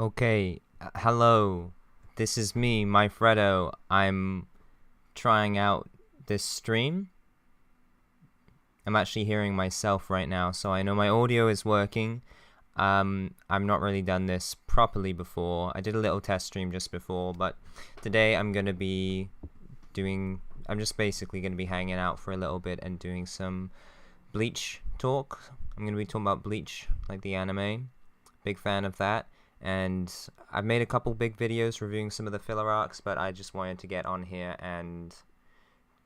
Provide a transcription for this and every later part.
Okay, hello. This is me, my Fredo. I'm trying out this stream. I'm actually hearing myself right now, so I know my audio is working. I've not really done this properly before. I did a little test stream just before, but today I'm just basically gonna be hanging out for a little bit and doing some Bleach talk. I'm gonna be talking about Bleach, like the anime. Big fan of that. And I've made a couple big videos reviewing some of the filler arcs, but I just wanted to get on here and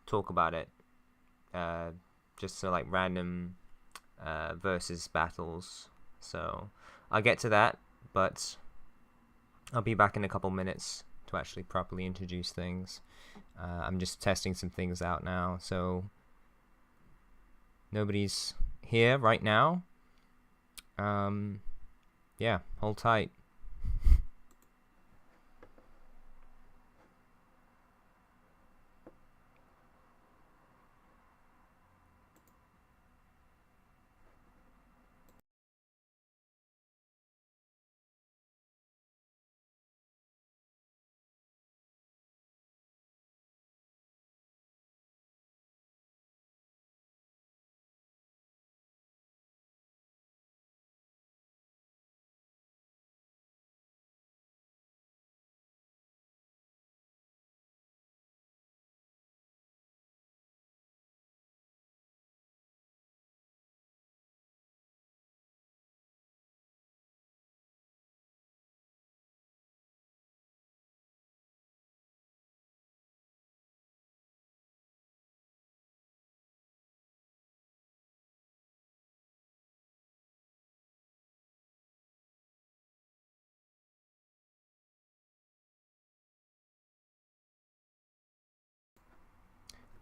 talk about it. Just so like random versus battles. So I'll get to that, but I'll be back in a couple minutes to actually properly introduce things. I'm just testing some things out now, so nobody's here right now. Yeah, hold tight.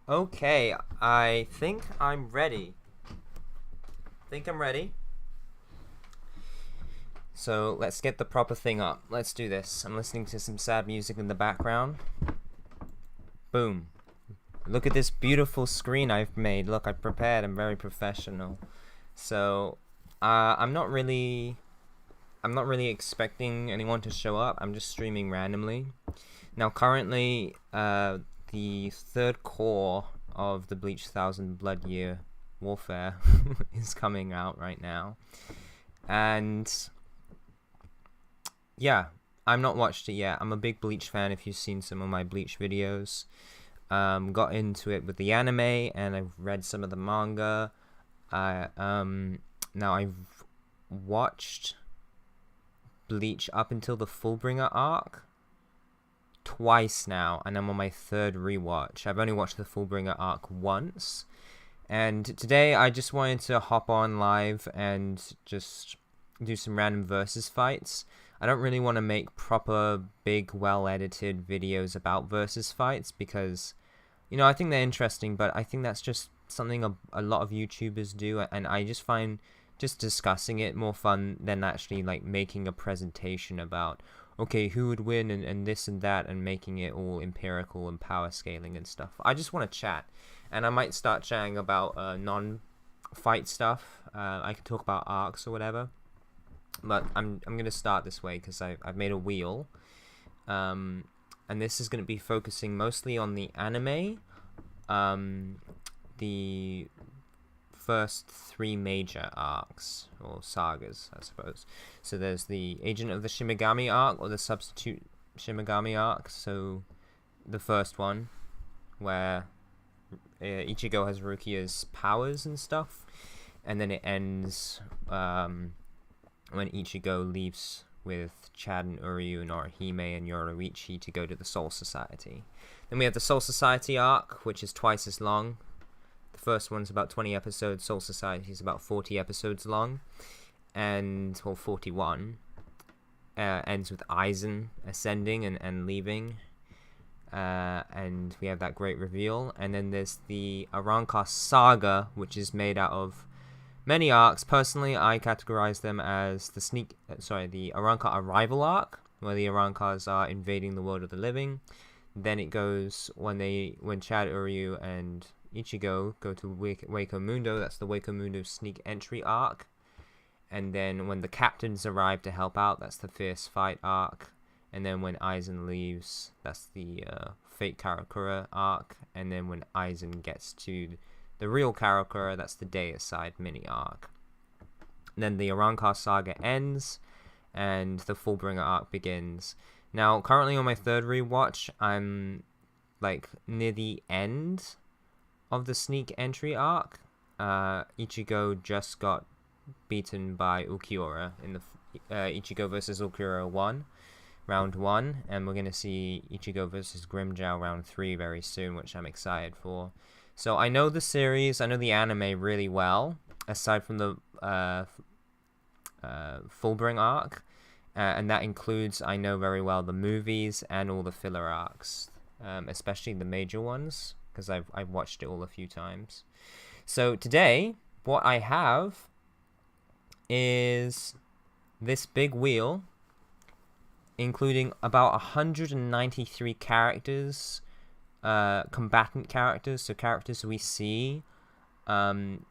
Okay, I think I'm ready. So let's get the proper thing up. Let's do this. I'm listening to some sad music in the background. Boom. Look at this beautiful screen I've made. Look, I prepared. I'm very professional. So I'm not really expecting anyone to show up. I'm just streaming randomly. Now currently the third core of the Bleach 1000 Blood Year Warfare is coming out right now, and yeah, I've not watched it yet. I'm a big Bleach fan. If you've seen some of my Bleach videos, got into it with the anime, and I've read some of the manga. Now I've watched Bleach up until the Fullbringer arc twice now, and I'm on my third rewatch. I've only watched the Fullbringer arc once, and today I just wanted to hop on live and just do some random versus fights. I don't really want to make proper big well-edited videos about versus fights because, you know, I think they're interesting, but I think that's just something a lot of YouTubers do, and I just find just discussing it more fun than actually like making a presentation about, okay, who would win and this and that, and making it all empirical and power scaling and stuff. I just want to chat, and I might start chatting about non-fight stuff. I can talk about arcs or whatever, but I'm gonna start this way because I've made a wheel, and this is gonna be focusing mostly on the anime, the first three major arcs, or sagas, I suppose. So there's the Agent of the Shimigami arc, or the Substitute Shimigami arc. So the first one, where Ichigo has Rukia's powers and stuff, and then it ends when Ichigo leaves with Chad and Uryu and Orihime and Yoruichi to go to the Soul Society. Then we have the Soul Society arc, which is twice as long. The first one's about 20 episodes, Soul Society is about 40 episodes long, and, or 41. Ends with AIZEN ascending and leaving, and we have that great reveal. And then there's the Arrancar saga, which is made out of many arcs. Personally, I categorize them as the Arrancar arrival arc, where the Arrancars are invading the world of the living. Then it goes when Chad, Uryu, and Ichigo go to Waco Mundo. That's the Waco Mundo sneak entry arc. and then when the captains arrive to help out, that's the fierce fight arc. And then when Aizen leaves, that's the fake Karakura arc. And then when Aizen gets to the real Karakura, that's the Deicide mini arc. And then the Arrancar saga ends, and the Fullbringer arc begins. Now, currently on my third rewatch, I'm like near the end of the sneak entry arc. Ichigo just got beaten by Ulquiorra in the Ichigo versus Ulquiorra 1. Round 1, and we're going to see Ichigo versus Grimmjow round 3 very soon, which I'm excited for. So I know the series, I know the anime really well, aside from the Fullbringer arc, and that includes, I know very well, the movies and all the filler arcs, especially the major ones, because I've watched it all a few times. So today, what I have is this big wheel, including about 193 characters, combatant characters, so characters we see in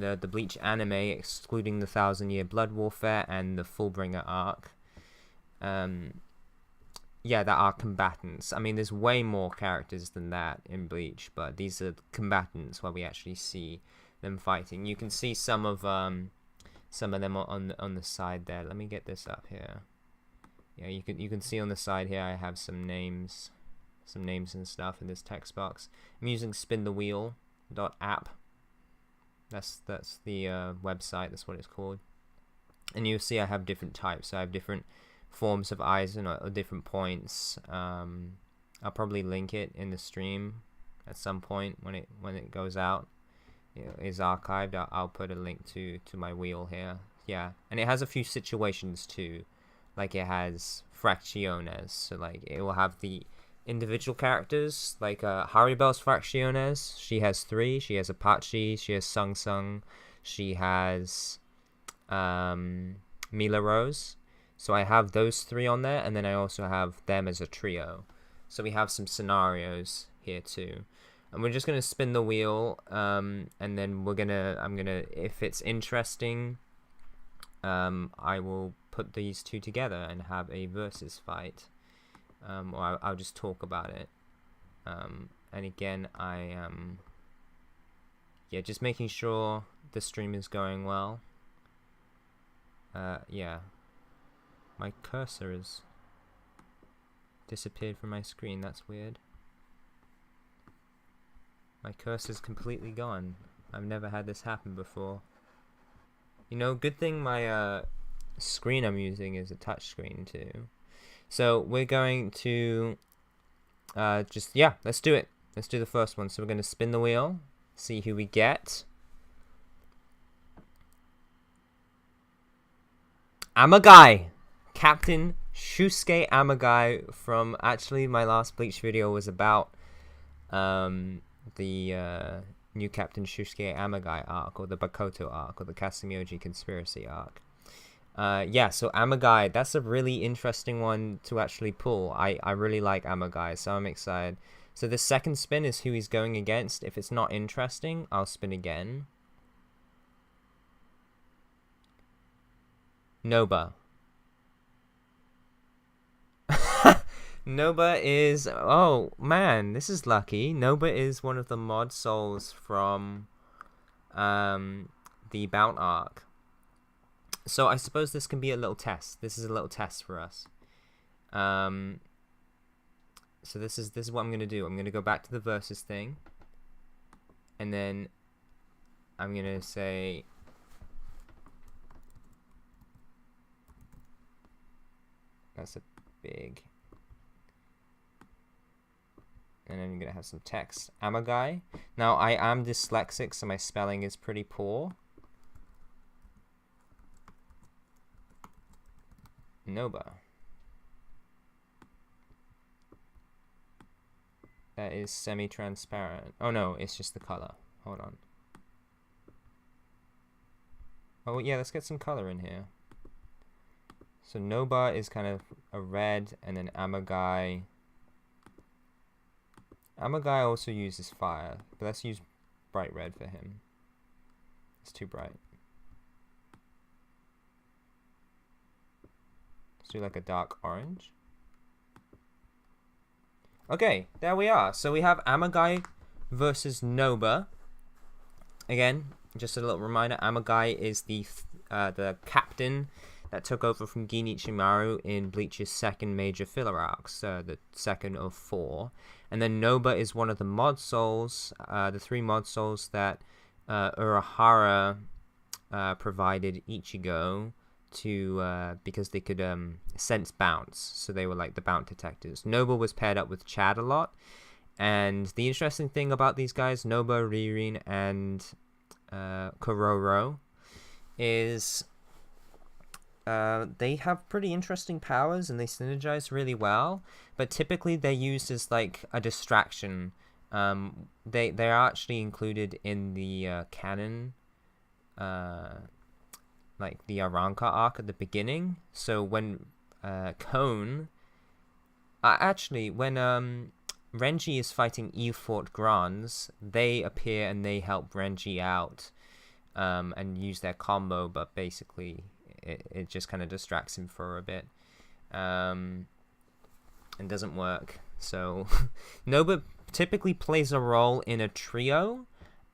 the Bleach anime, excluding the 1,000-Year Blood Warfare and the Fullbringer arc. Yeah, that are combatants. I mean, there's way more characters than that in Bleach, but these are combatants where we actually see them fighting. You can see some of them on the side there. Let me get this up here. Yeah, you can see on the side here I have some names and stuff in this text box. I'm using spinthewheel.app. That's the website. That's what it's called. And you'll see I have different types. So I have different forms of Aizen or different points. I'll probably link it in the stream at some point when it goes out. It is archived. I'll put a link to my wheel here. Yeah, and it has a few situations too. Like it has fracciones, so like it will have the individual characters, like Haribel's fracciones. She has 3. She has Apache, she has Sung Sung, she has Mila Rose. So I have those 3 on there, and then I also have them as a trio. So we have some scenarios here too. And we're just gonna spin the wheel, and then I'm gonna, if it's interesting, I will put these 2 together and have a versus fight, or I'll just talk about it. And again, I am just making sure the stream is going well. Yeah, my cursor has disappeared from my screen. That's weird. My cursor's completely gone. I've never had this happen before. You know, good thing my screen I'm using is a touch screen too. So we're going to let's do it. Let's do the first one. So we're going to spin the wheel, see who we get. Amagai! Captain Shusuke Amagai from, actually my last Bleach video was about the new Captain Shusuke Amagai arc, or the Bakoto arc, or the Kasamioji Conspiracy arc. So Amagai, that's a really interesting one to actually pull. I really like Amagai, so I'm excited. So the second spin is who he's going against. If it's not interesting, I'll spin again. Noba. Noba is... Oh, man, this is lucky. Noba is one of the mod souls from the Bout arc. So I suppose this can be a little test. This is a little test for us. So this is what I'm going to do. I'm going to go back to the versus thing. And then I'm going to say... That's a big... And then I'm going to have some text. Amagai. Now, I am dyslexic, so my spelling is pretty poor. Noba. That is semi-transparent. Oh no, it's just the color. Hold on. Oh yeah, let's get some color in here. So Noba is kind of a red, and then Amagai. Amagai also uses fire, but let's use bright red for him. It's too bright. Let's do like a dark orange. Okay, there we are. So we have Amagai versus Noba. Again, just a little reminder, Amagai is the captain that took over from Gin Ichimaru in Bleach's second major filler arcs, the second of 4. And then Noba is one of the mod souls, the 3 mod souls that Urahara provided Ichigo to because they could sense bounce, so they were like the bounce detectors. Noba was paired up with Chad a lot, and the interesting thing about these guys, Noba, Ririn, and Kororo, is they have pretty interesting powers and they synergize really well, but typically they're used as like a distraction. They're actually included in the canon, like the Arranca arc at the beginning. So when when Renji is fighting Efort Grans, they appear and they help Renji out and use their combo, but basically it just kind of distracts him for a bit and doesn't work. So Noba typically plays a role in a trio,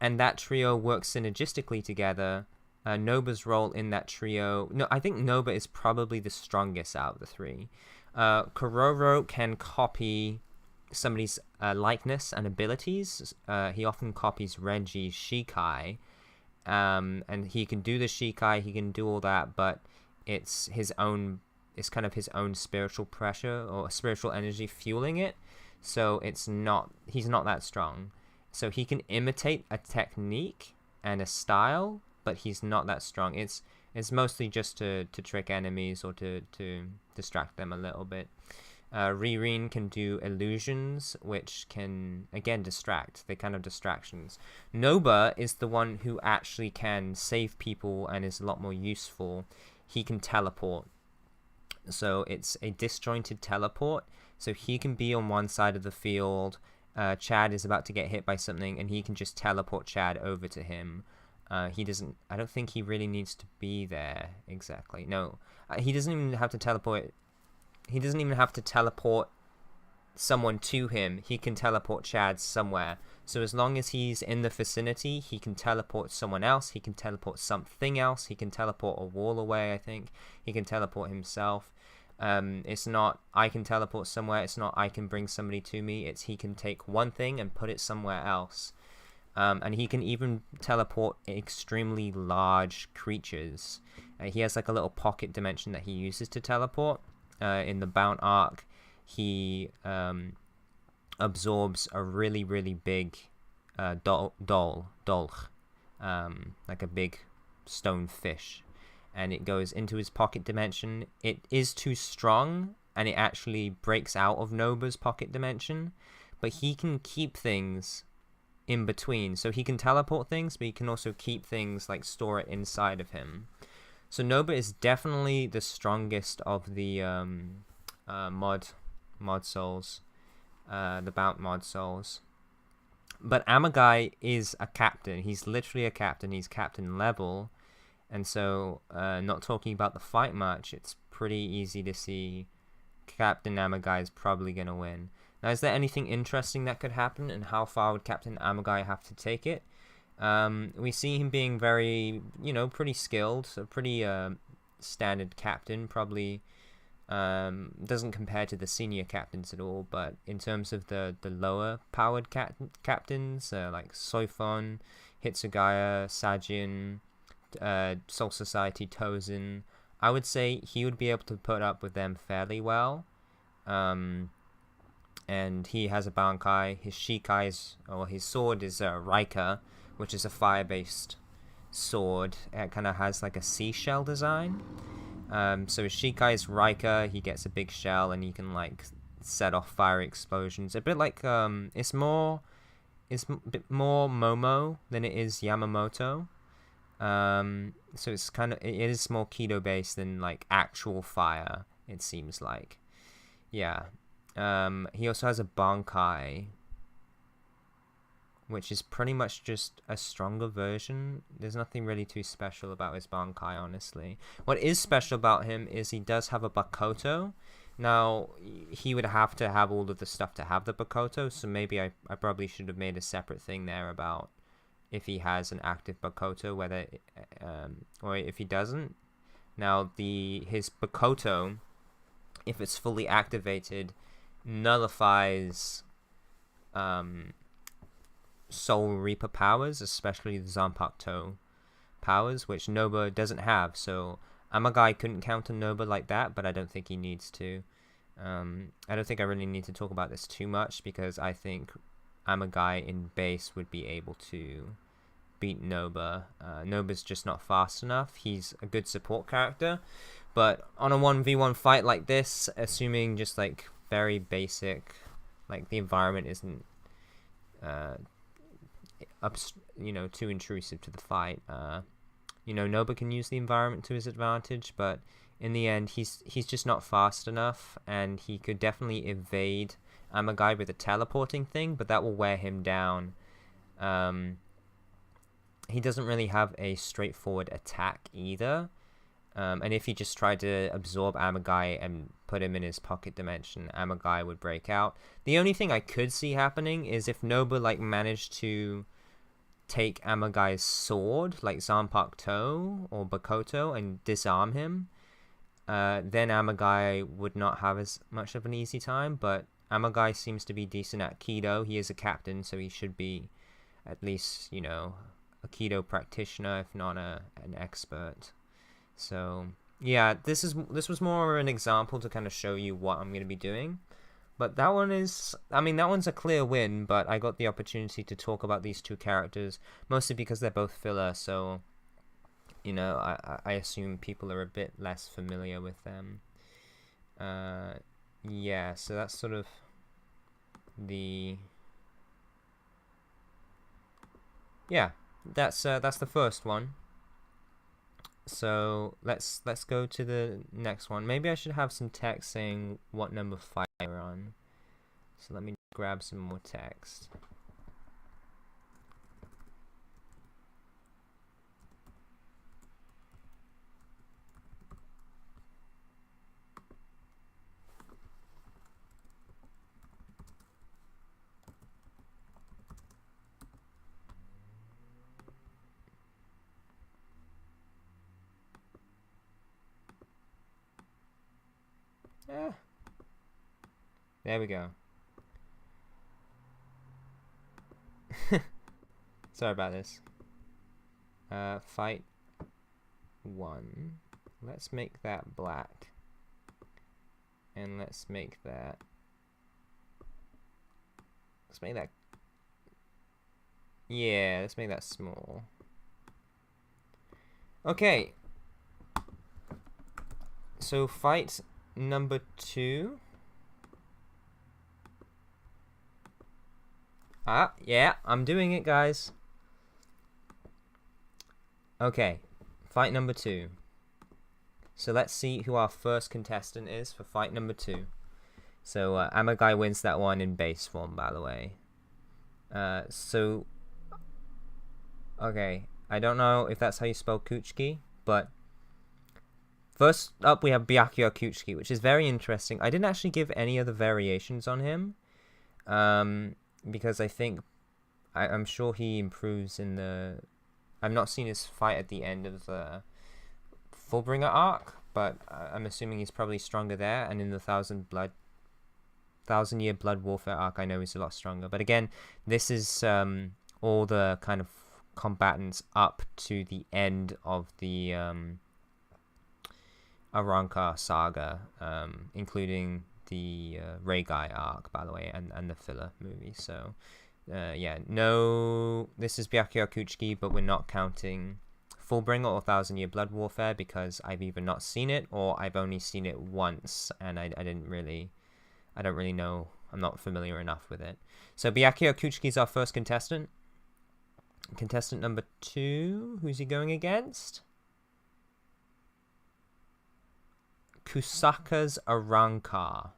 and that trio works synergistically together. Noba's role in that trio... No, I think Noba is probably the strongest out of the 3. Kororo can copy somebody's likeness and abilities. He often copies Renji's Shikai. And he can do the Shikai, he can do all that, but it's his own... It's kind of his own spiritual pressure or spiritual energy fueling it. So it's not... He's not that strong. So he can imitate a technique and a style, but he's not that strong. It's mostly just to trick enemies or to distract them a little bit. Ririn can do illusions, which can, again, distract. They're kind of distractions. Noba is the one who actually can save people and is a lot more useful. He can teleport. So it's a disjointed teleport. So he can be on one side of the field. Chad is about to get hit by something, and he can just teleport Chad over to him. He doesn't... I don't think he really needs to be there exactly. No, he doesn't even have to teleport... He doesn't even have to teleport someone to him. He can teleport Chad somewhere. So as long as he's in the vicinity, he can teleport someone else. He can teleport something else. He can teleport a wall away, I think. He can teleport himself. It's not I can teleport somewhere. It's not I can bring somebody to me. It's he can take one thing and put it somewhere else. And he can even teleport extremely large creatures. He has like a little pocket dimension that he uses to teleport. In the Bound arc, he absorbs a really, really big dolch, like a big stone fish. And it goes into his pocket dimension. It is too strong, and it actually breaks out of Noba's pocket dimension. But he can keep things in between. So he can teleport things, but he can also keep things, like store it inside of him. So Noba is definitely the strongest of the mod souls, the Bound mod souls. But Amagai is a captain. He's literally a captain. He's captain level. And so, not talking about the fight much, it's pretty easy to see Captain Amagai is probably going to win. Now, is there anything interesting that could happen, and how far would Captain Amagai have to take it? We see him being very, pretty skilled, a pretty standard captain, probably doesn't compare to the senior captains at all, but in terms of the lower powered captains, like Soifon, Hitsugaya, Sajin, Soul Society, Tozen, I would say he would be able to put up with them fairly well. And he has a Bankai. His Shikai or his sword is Raika, which is a fire-based sword. It kind of has like a seashell design. So his Shikai is Raika. He gets a big shell and he can like set off fire explosions. A bit like it's a bit more Momo than it is Yamamoto. So it is more Kido based than like actual fire, it seems like. Yeah. He also has a Bankai. which is pretty much just a stronger version. There's nothing really too special about his Bankai, honestly. What is special about him is he does have a Bakoto. Now, he would have to have all of the stuff to have the Bakoto, so maybe I probably should have made a separate thing there about if he has an active Bakoto, whether or if he doesn't. Now, his Bakoto, if it's fully activated, nullifies Soul Reaper powers, especially the Zanpakuto powers, which Noba doesn't have. So Amagai couldn't counter Noba like that, but I don't think he needs to. I don't think I really need to talk about this too much, because I think Amagai in base would be able to beat Noba. Noba's just not fast enough. He's a good support character, but on a 1v1 fight like this, assuming just like very basic, like the environment isn't too intrusive to the fight, Noba can use the environment to his advantage, but in the end he's just not fast enough, and he could definitely evade Amagai with a teleporting thing, but that will wear him down. He doesn't really have a straightforward attack either, and if he just tried to absorb Amagai and put him in his pocket dimension, Amagai would break out. The only thing I could see happening is if Noba managed to take Amagai's sword, like Zanpakuto or Bakoto, and disarm him, then Amagai would not have as much of an easy time. But Amagai seems to be decent at Kido. He is a captain, so he should be at least, a Kido practitioner, if not an expert. So yeah, this was more an example to kind of show you what I'm going to be doing. But that one's a clear win, but I got the opportunity to talk about these two characters, mostly because they're both filler, so, I assume people are a bit less familiar with them. Yeah, so that's sort of the... Yeah, that's the first one. So let's go to the next one. Maybe I should have some text saying what number fight we're on. So let me grab some more text. There we go. Sorry about this. Fight 1. Let's make that black. And let's make that... Yeah, let's make that small. Okay. So fight number 2. Yeah, I'm doing it, guys. Okay, fight number 2. So let's see who our first contestant is for fight number 2. So Amagai wins that one in base form, by the way. Okay, I don't know if that's how you spell Kuchiki, but first up we have Byakuya Kuchiki, which is very interesting. I didn't actually give any other variations on him. Because I think, I'm sure he improves in the... I've not seen his fight at the end of the Fullbringer arc, but I'm assuming he's probably stronger there, and in the 1000-year Blood Warfare arc, I know he's a lot stronger. But again, this is all the kind of combatants up to the end of the Arrancar saga, including the Reigai arc, by the way, and the filler movie. So yeah, no, this is Byakuya Kuchiki, but we're not counting Fullbringer or 1000-year Blood Warfare, because I've either not seen it or I've only seen it once, and I don't really know, I'm not familiar enough with it. So Byakuya Kuchiki is our first contestant. Contestant number 2, who's he going against? Kusaka's Arrancar.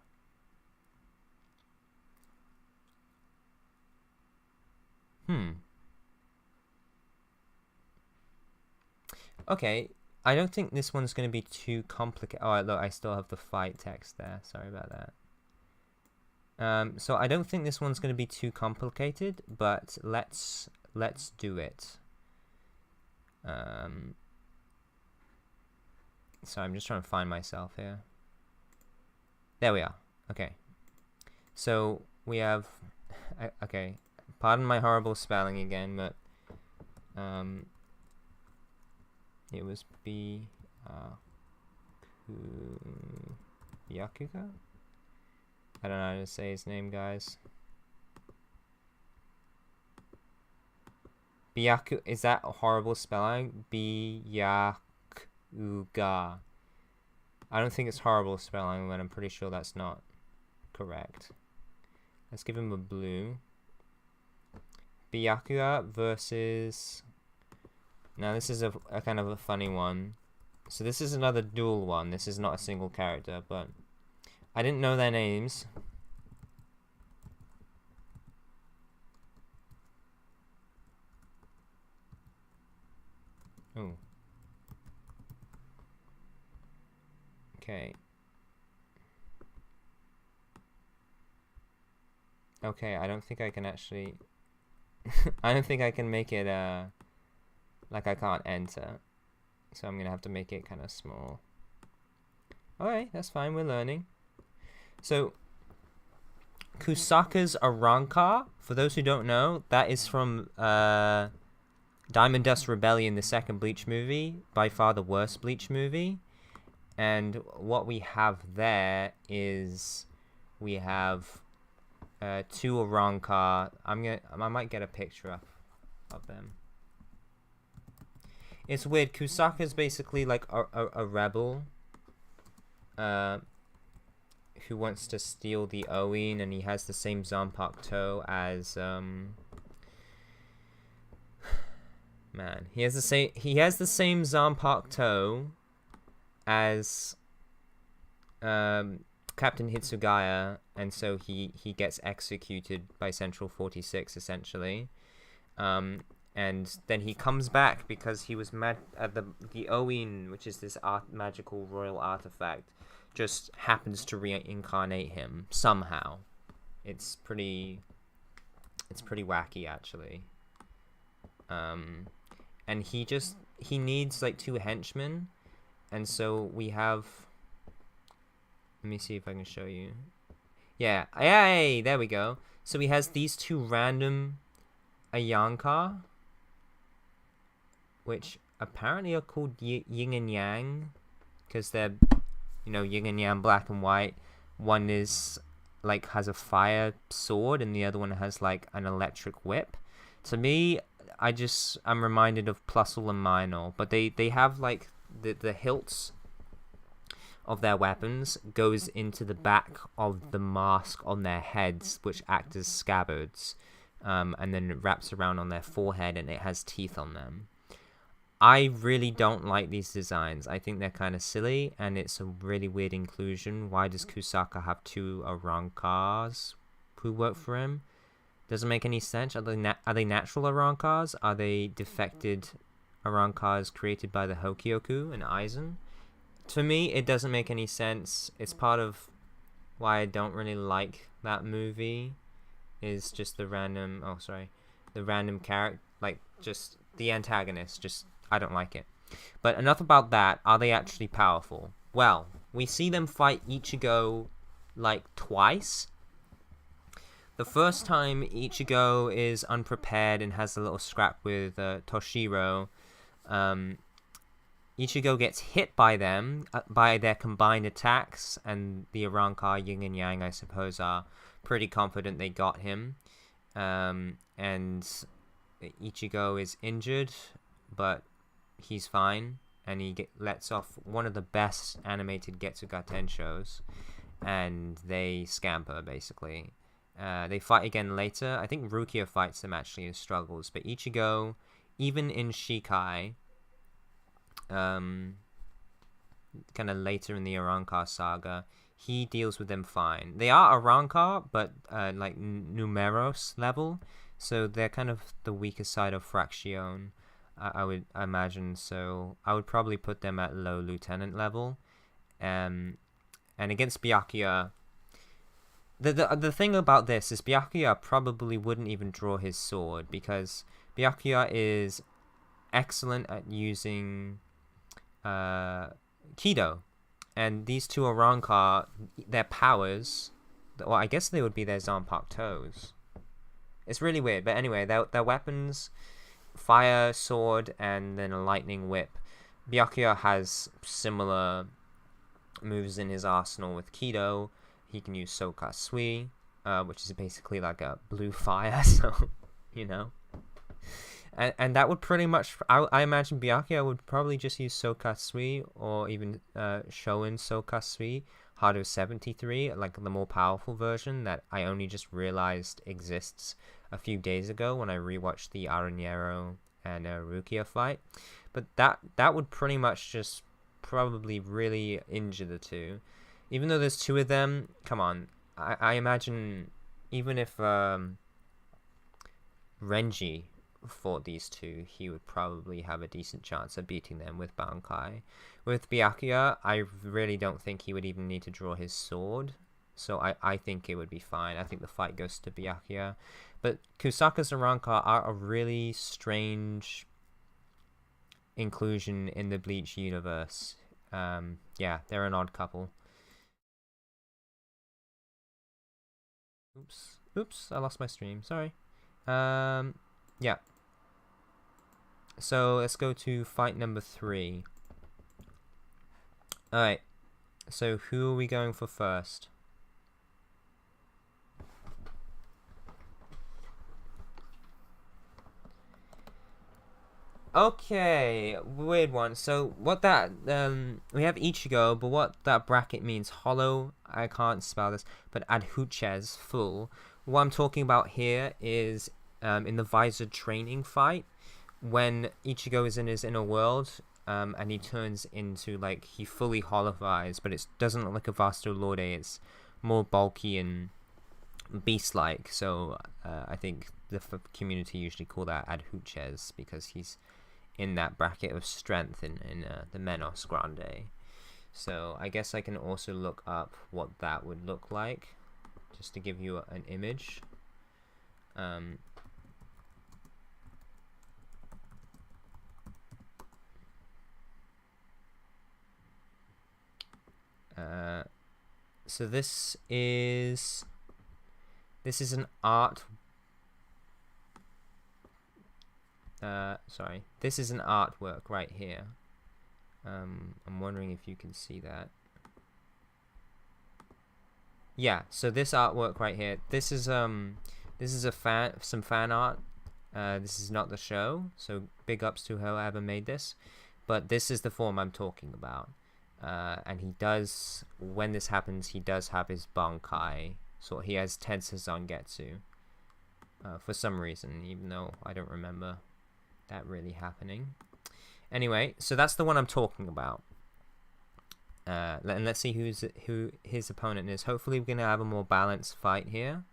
Okay, I don't think this one's going to be too complicated. Oh, look, I still have the fight text there. Sorry about that. So I don't think this one's going to be too complicated, but let's do it. So I'm just trying to find myself here. There we are. Okay. So we have. Okay. Pardon my horrible spelling again, but it was Byakuga? I don't know how to say his name, guys. Byaku, is that a horrible spelling? Byakuga. I don't think it's horrible spelling, but I'm pretty sure that's not correct. Let's give him a blue. Byakuga versus... Now this is a kind of a funny one. So this is another dual one. This is not a single character, but I didn't know their names. Oh. Okay. Okay, I don't think I can actually... I don't think I can make it, like I can't enter. So I'm gonna have to make it kind of small. Alright, that's fine, we're learning. So, Kusaka's Arrancar, for those who don't know, that is from Diamond Dust Rebellion, the second Bleach movie, by far the worst Bleach movie. And what we have there is we have two Arrancar. I might get a picture up of them. It's weird. Kusaka's basically like a rebel who wants to steal the Oin, and he has the same Zanpakuto as man, he has the same Zanpakuto as Captain Hitsugaya, and so he gets executed by Central 46 essentially. And then he comes back because he was mad at the Oin, which is this magical royal artifact, just happens to reincarnate him somehow. It's pretty wacky actually. And he needs like two henchmen, and so we have. Let me see if I can show you. Yeah, hey, there we go. So he has these two random Arrancar, which apparently are called yin and yang, because they're, you know, yin and yang, black and white. One is like has a fire sword, and the other one has like an electric whip. To me, I'm reminded of Plusle and Minor, but they have like the hilts of their weapons goes into the back of the mask on their heads, which act as scabbards, and then it wraps around on their forehead, and it has teeth on them. I really don't like these designs. I think they're kind of silly, and it's a really weird inclusion. Why does Kusaka have two Arrancars who work for him? Doesn't make any sense. Are they natural Arrancars? Are they defected Arrancars created by the Hokyoku and Aizen? To me, it doesn't make any sense. It's part of why I don't really like that movie. Is just the random character, like just the antagonist. Just I don't like it. But enough about that. Are they actually powerful? Well, we see them fight Ichigo like twice. The first time Ichigo is unprepared and has a little scrap with Toshiro. Ichigo gets hit by them, by their combined attacks, and the Arrancar yin and yang, I suppose, are pretty confident they got him. And Ichigo is injured, but he's fine, and he lets off one of the best animated Getsugaten shows, and they scamper, basically. They fight again later. I think Rukia fights them, actually, as struggles, but Ichigo, even in Shikai, kind of later in the Arrancar saga, he deals with them fine. They are Arrancar, but like Numeros level. so they're kind of the weaker side of Fraction. I would imagine, so I would probably put them at low lieutenant level. And against Byakuya, the thing about this is Byakuya probably wouldn't even draw his sword, because Byakuya is excellent at using Kido, and these two Arrancar, their powers, well, I guess they would be their Zanpakutos. Toes. It's really weird, but anyway, their weapons, fire, sword, and then a lightning whip. Byakuya has similar moves in his arsenal with Kido. He can use Sokasui, which is basically like a blue fire, so, you know. And that would pretty much, I imagine Byakuya would probably just use Sokasui, or even Shoin Sokasui, Hado 73, like the more powerful version that I only just realized exists a few days ago when I rewatched the Aranero and Rukia fight. But that would pretty much just probably really injure the two. Even though there's two of them, come on, I imagine even if Renji fought these two, he would probably have a decent chance of beating them with Bankai. With Byakuya, I really don't think he would even need to draw his sword, so I think it would be fine. I think the fight goes to Byakuya. But Kusaka's Arrancar are a really strange inclusion in the Bleach universe. Yeah, they're an odd couple. Oops, I lost my stream, sorry. Yeah. So let's go to fight number 3. Alright, so who are we going for first? Okay, weird one. So what that, we have Ichigo, but what that bracket means, hollow, I can't spell this, but adhuches, full. What I'm talking about here is in the Visor training fight, when Ichigo is in his inner world, and he turns into, like, he fully holovies, but it doesn't look like a Vasto Lorde, it's more bulky and beast-like, so I think the community usually call that adhuches, because he's in that bracket of strength in the Menos Grande. So I guess I can also look up what that would look like, just to give you an image. So this is an art. Sorry, this is an artwork right here. I'm wondering if you can see that. Yeah, so this artwork right here. This is some fan art. This is not the show, so big ups to whoever made this. But this is the form I'm talking about. And he does, when this happens, he does have his Bankai. So he has Tensa Zangetsu. For some reason, even though I don't remember that really happening. Anyway, so that's the one I'm talking about. And let's see who his opponent is. Hopefully we're going to have a more balanced fight here,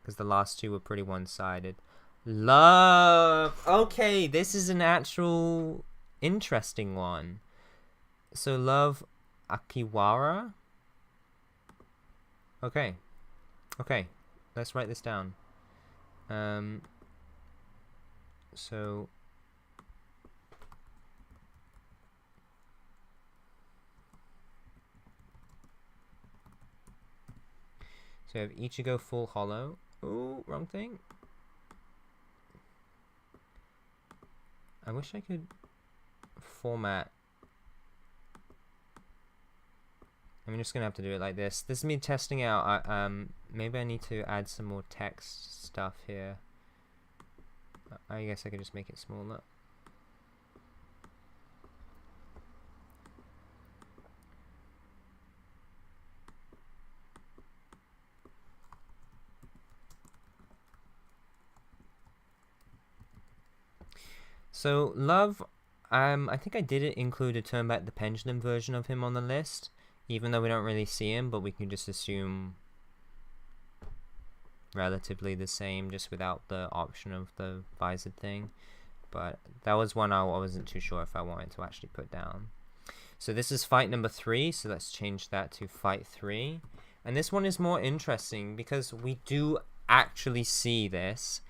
because the last two were pretty one-sided. Love! Okay, this is an actual interesting one. So Love Akiwara? Okay. Okay, let's write this down. So we have Ichigo full hollow. Ooh, wrong thing. I wish I could format. I'm just gonna have to do it like this. This is me testing out. Maybe I need to add some more text stuff here. I guess I could just make it smaller. So Love, I think I did include a Turn Back the Pendulum version of him on the list, even though we don't really see him, but we can just assume. relatively the same, just without the option of the visor thing. But that was one I wasn't too sure if I wanted to actually put down. So this is fight number 3, so let's change that to fight 3. And this one is more interesting because we do actually see this.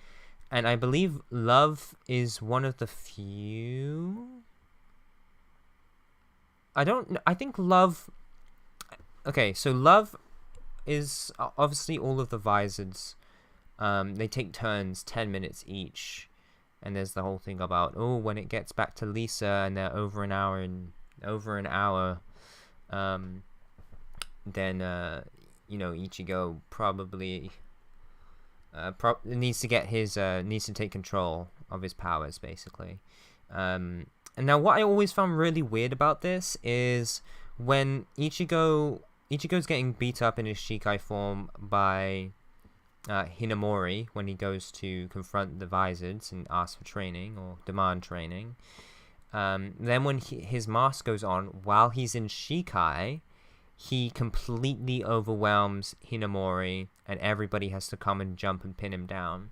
And I believe Love is one of the few... I think Love... Okay, so Love is obviously all of the visors. They take turns, 10 minutes each. And there's the whole thing about, oh, when it gets back to Lisa and they're over an hour, then you know, Ichigo probably needs to get his needs to take control of his powers, basically. And now what I always found really weird about this is when Ichigo's getting beat up in his Shikai form by Hinamori when he goes to confront the Visors and ask for training or demand training. Then when his mask goes on while he's in Shikai, he completely overwhelms Hinamori and everybody has to come and jump and pin him down.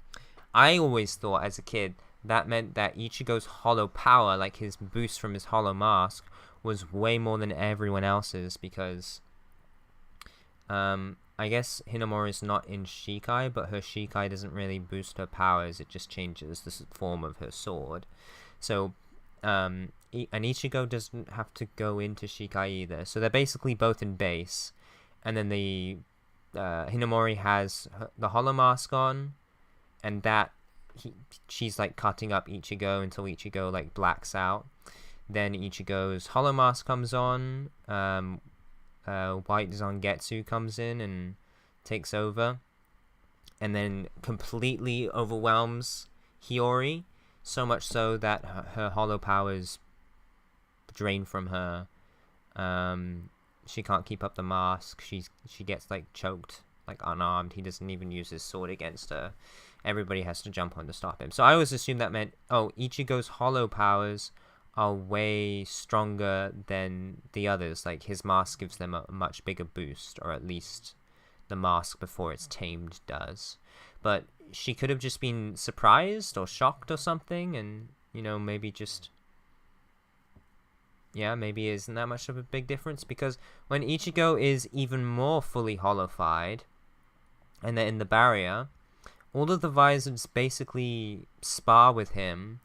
I always thought as a kid that meant that Ichigo's hollow power, like his boost from his hollow mask, was way more than everyone else's because I guess Hinamori's not in Shikai, but her Shikai doesn't really boost her powers, it just changes the form of her sword. So, and Ichigo doesn't have to go into Shikai either. So they're basically both in base. And then the Hinamori has the hollow mask on, and that she's like cutting up Ichigo until Ichigo like blacks out. Then Ichigo's hollow mask comes on. White Zangetsu comes in and takes over, and then completely overwhelms Hiyori, so much so that her hollow powers drain from her. She can't keep up the mask. She gets like choked, like unarmed. He doesn't even use his sword against her. Everybody has to jump on to stop him. So I always assumed that meant, oh, Ichigo's hollow powers are way stronger than the others. Like his mask gives them a much bigger boost, or at least the mask before it's tamed does. But she could have just been surprised or shocked or something, and you know, maybe just, yeah, maybe isn't that much of a big difference, because when Ichigo is even more fully hollowified and they're in the barrier, all of the Visors basically spar with him,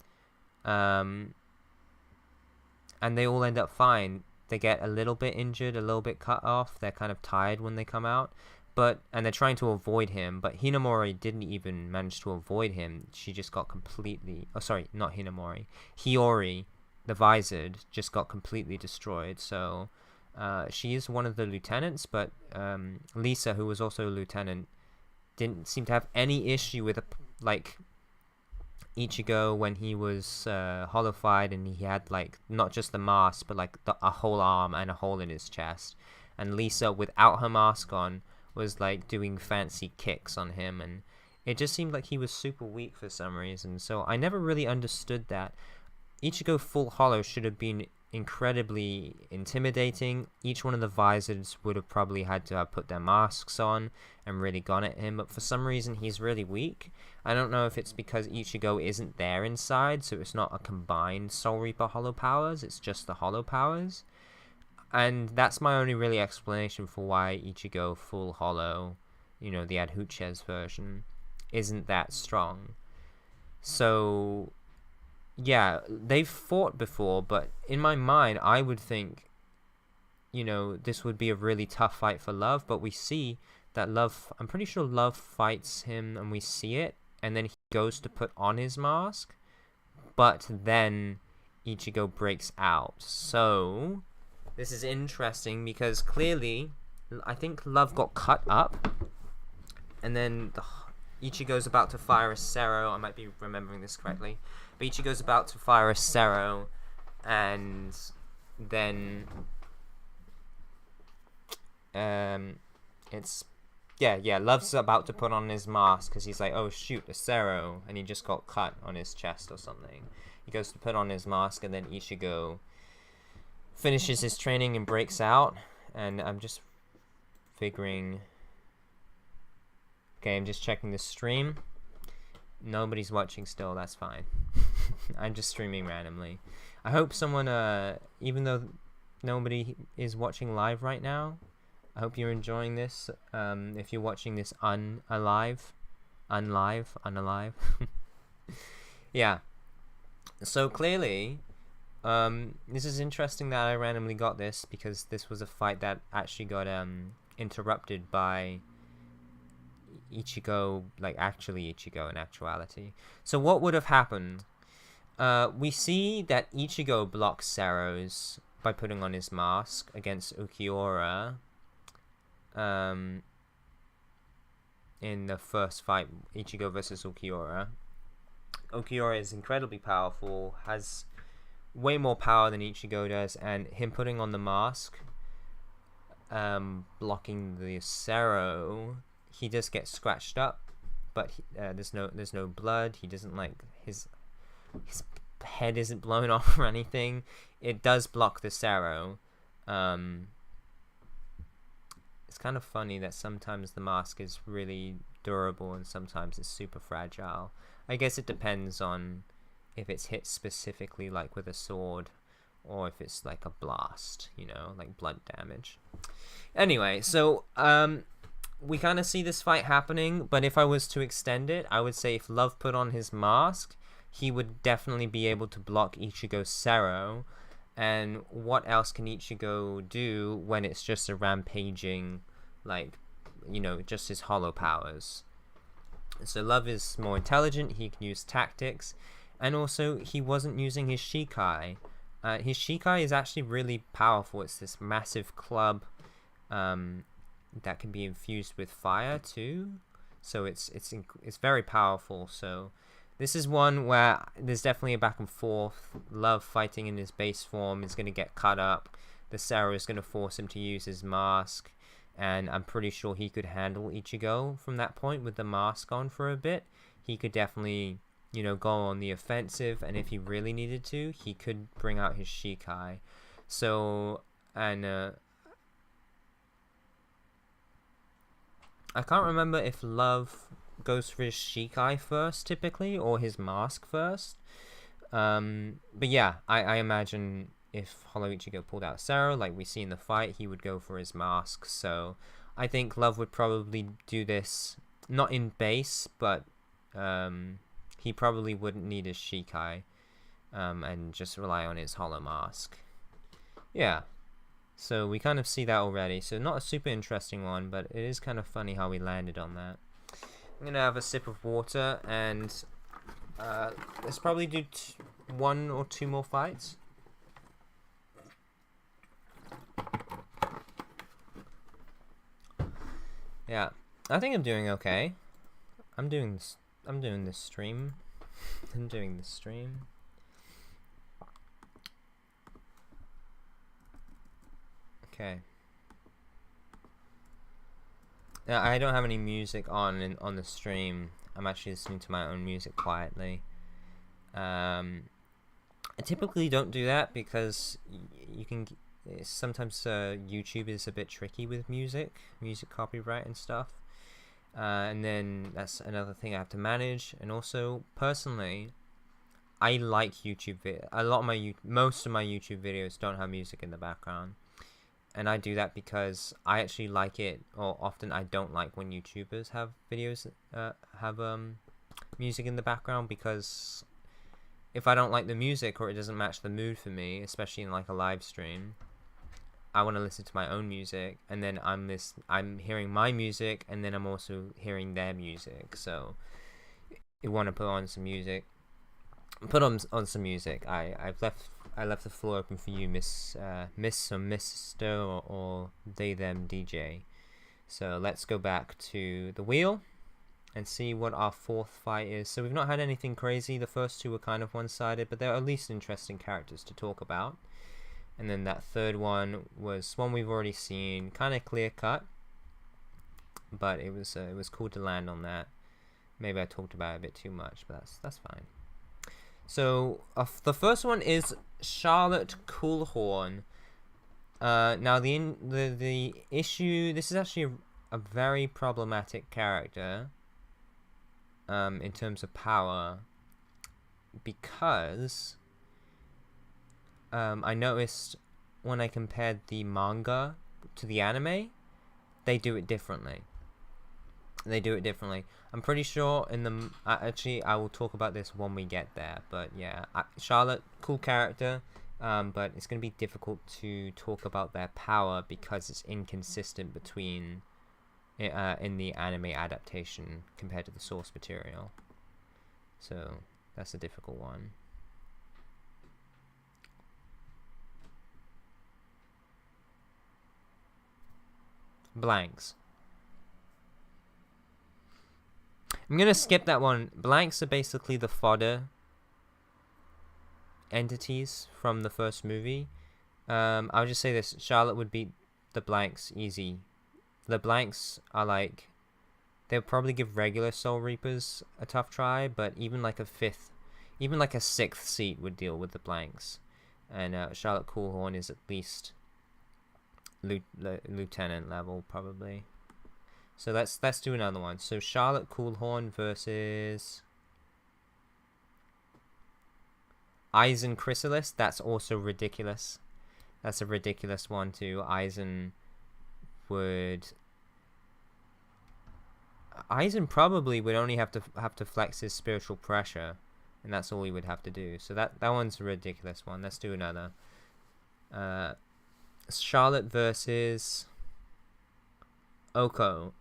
and they all end up fine. They get a little bit injured, a little bit cut off. They're kind of tired when they come out, and they're trying to avoid him. But Hinamori didn't even manage to avoid him. She just got completely... Oh, sorry, not Hinamori. Hiyori, the Visored, just got completely destroyed. So she is one of the lieutenants, but Lisa, who was also a lieutenant, didn't seem to have any issue with like Ichigo when he was hollowified, and he had like not just the mask but like a whole arm and a hole in his chest, and Lisa without her mask on was like doing fancy kicks on him, and it just seemed like he was super weak for some reason. So I never really understood that. Ichigo full hollow should have been incredibly intimidating. Each one of the Visors would have probably had to have put their masks on and really gone at him, but for some reason he's really weak. I don't know if it's because Ichigo isn't there inside, so it's not a combined Soul Reaper hollow powers, it's just the hollow powers. And that's my only really explanation for why Ichigo full hollow, you know, the Adhuches version, isn't that strong. So yeah, they've fought before, but in my mind, I would think, you know, this would be a really tough fight for Love, but we see that Love, I'm pretty sure Love fights him, and we see it, and then he goes to put on his mask, but then Ichigo breaks out. So this is interesting, because clearly, I think Love got cut up, and then Ichigo's about to fire a Sero. I might be remembering this correctly. But Ichigo's about to fire a Sero, and then it's Love's about to put on his mask because he's like, oh shoot, a Sero, and he just got cut on his chest or something. He goes to put on his mask, and then Ichigo finishes his training and breaks out. And I'm just figuring Okay, I'm just checking the stream. Nobody's watching still, that's fine. I'm just streaming randomly. I hope someone, even though nobody is watching live right now, I hope you're enjoying this. If you're watching this unalive. Yeah. So clearly, this is interesting that I randomly got this, because this was a fight that actually got interrupted by Ichigo, like actually Ichigo in actuality. So what would have happened? We see that Ichigo blocks Sero's by putting on his mask against Ukiura in the first fight, Ichigo versus Ukiura. Ukiura is incredibly powerful, has way more power than Ichigo does, and him putting on the mask, blocking the Sero, he just gets scratched up, but there's no blood. He doesn't, like, his head isn't blown off or anything. It does block the Sero. It's kind of funny that sometimes the mask is really durable and sometimes it's super fragile. I guess it depends on if it's hit specifically, like with a sword, or if it's like a blast, you know, like blood damage. Anyway, so we kind of see this fight happening, but if I was to extend it, I would say if Love put on his mask, he would definitely be able to block Ichigo's Sero. And what else can Ichigo do when it's just a rampaging, like, you know, just his hollow powers? So Love is more intelligent, he can use tactics, and also he wasn't using his Shikai. His Shikai is actually really powerful. It's this massive club that can be infused with fire too. So it's very powerful. So this is one where there's definitely a back and forth. Love fighting in his base form is going to get cut up. The Sero is going to force him to use his mask, and I'm pretty sure he could handle Ichigo from that point with the mask on for a bit. He could definitely, you know, go on the offensive, and if he really needed to, he could bring out his Shikai. So, and I can't remember if Love goes for his Shikai first typically, or his mask first. But yeah, I imagine if Hollow Ichigo pulled out Sero, like we see in the fight, he would go for his mask. So I think Love would probably do this, not in base, but he probably wouldn't need his Shikai, and just rely on his Hollow Mask. Yeah, so we kind of see that already. So not a super interesting one, but it is kind of funny how we landed on that. I'm going to have a sip of water, and let's probably do one or two more fights. Yeah, I think I'm doing okay. I'm doing this stream. I'm doing the stream. Okay. Now, I don't have any music on the stream. I'm actually listening to my own music quietly. I typically don't do that because you can sometimes YouTube is a bit tricky with music copyright and stuff. And then that's another thing I have to manage. And also, personally, I like YouTube. Most of my YouTube videos don't have music in the background, and I do that because I actually like it. Or often I don't like when YouTubers have videos have music in the background, because if I don't like the music or it doesn't match the mood for me, especially in like a live stream, I want to listen to my own music, and then I'm hearing my music, and then I'm also hearing their music. So you want to put on some music. Put on some music. I left the floor open for you, Miss or Mr. or they them DJ. So let's go back to the wheel and see what our fourth fight is. So we've not had anything crazy. The first two were kind of one-sided, but they're at least interesting characters to talk about. And then that third one was one we've already seen, kind of clear-cut, but it was cool to land on that. Maybe I talked about it a bit too much, but that's fine. So the first one is Charlotte Coolhorn. Now the issue. This is actually a very problematic character in terms of power, because I noticed when I compared the manga to the anime, they do it differently. I'm pretty sure in the actually I will talk about this when we get there, but yeah, Charlotte, cool character, but it's gonna be difficult to talk about their power because it's inconsistent between in the anime adaptation compared to the source material. So that's a difficult one. Blanks. I'm gonna skip that one. Blanks are basically the fodder entities from the first movie. I'll just say this: Charlotte would beat the blanks easy. The blanks are like, they'll probably give regular Soul Reapers a tough try, but even like a sixth seat would deal with the blanks. And Charlotte Coolhorn is at least lieutenant level probably. So let's do another one. So Charlotte Coolhorn versus AIZEN Chrysalis. That's also ridiculous. That's a ridiculous one too. AIZEN probably would only have to flex his spiritual pressure, and that's all he would have to do. So that one's a ridiculous one. Let's do another. Charlotte versus Oko.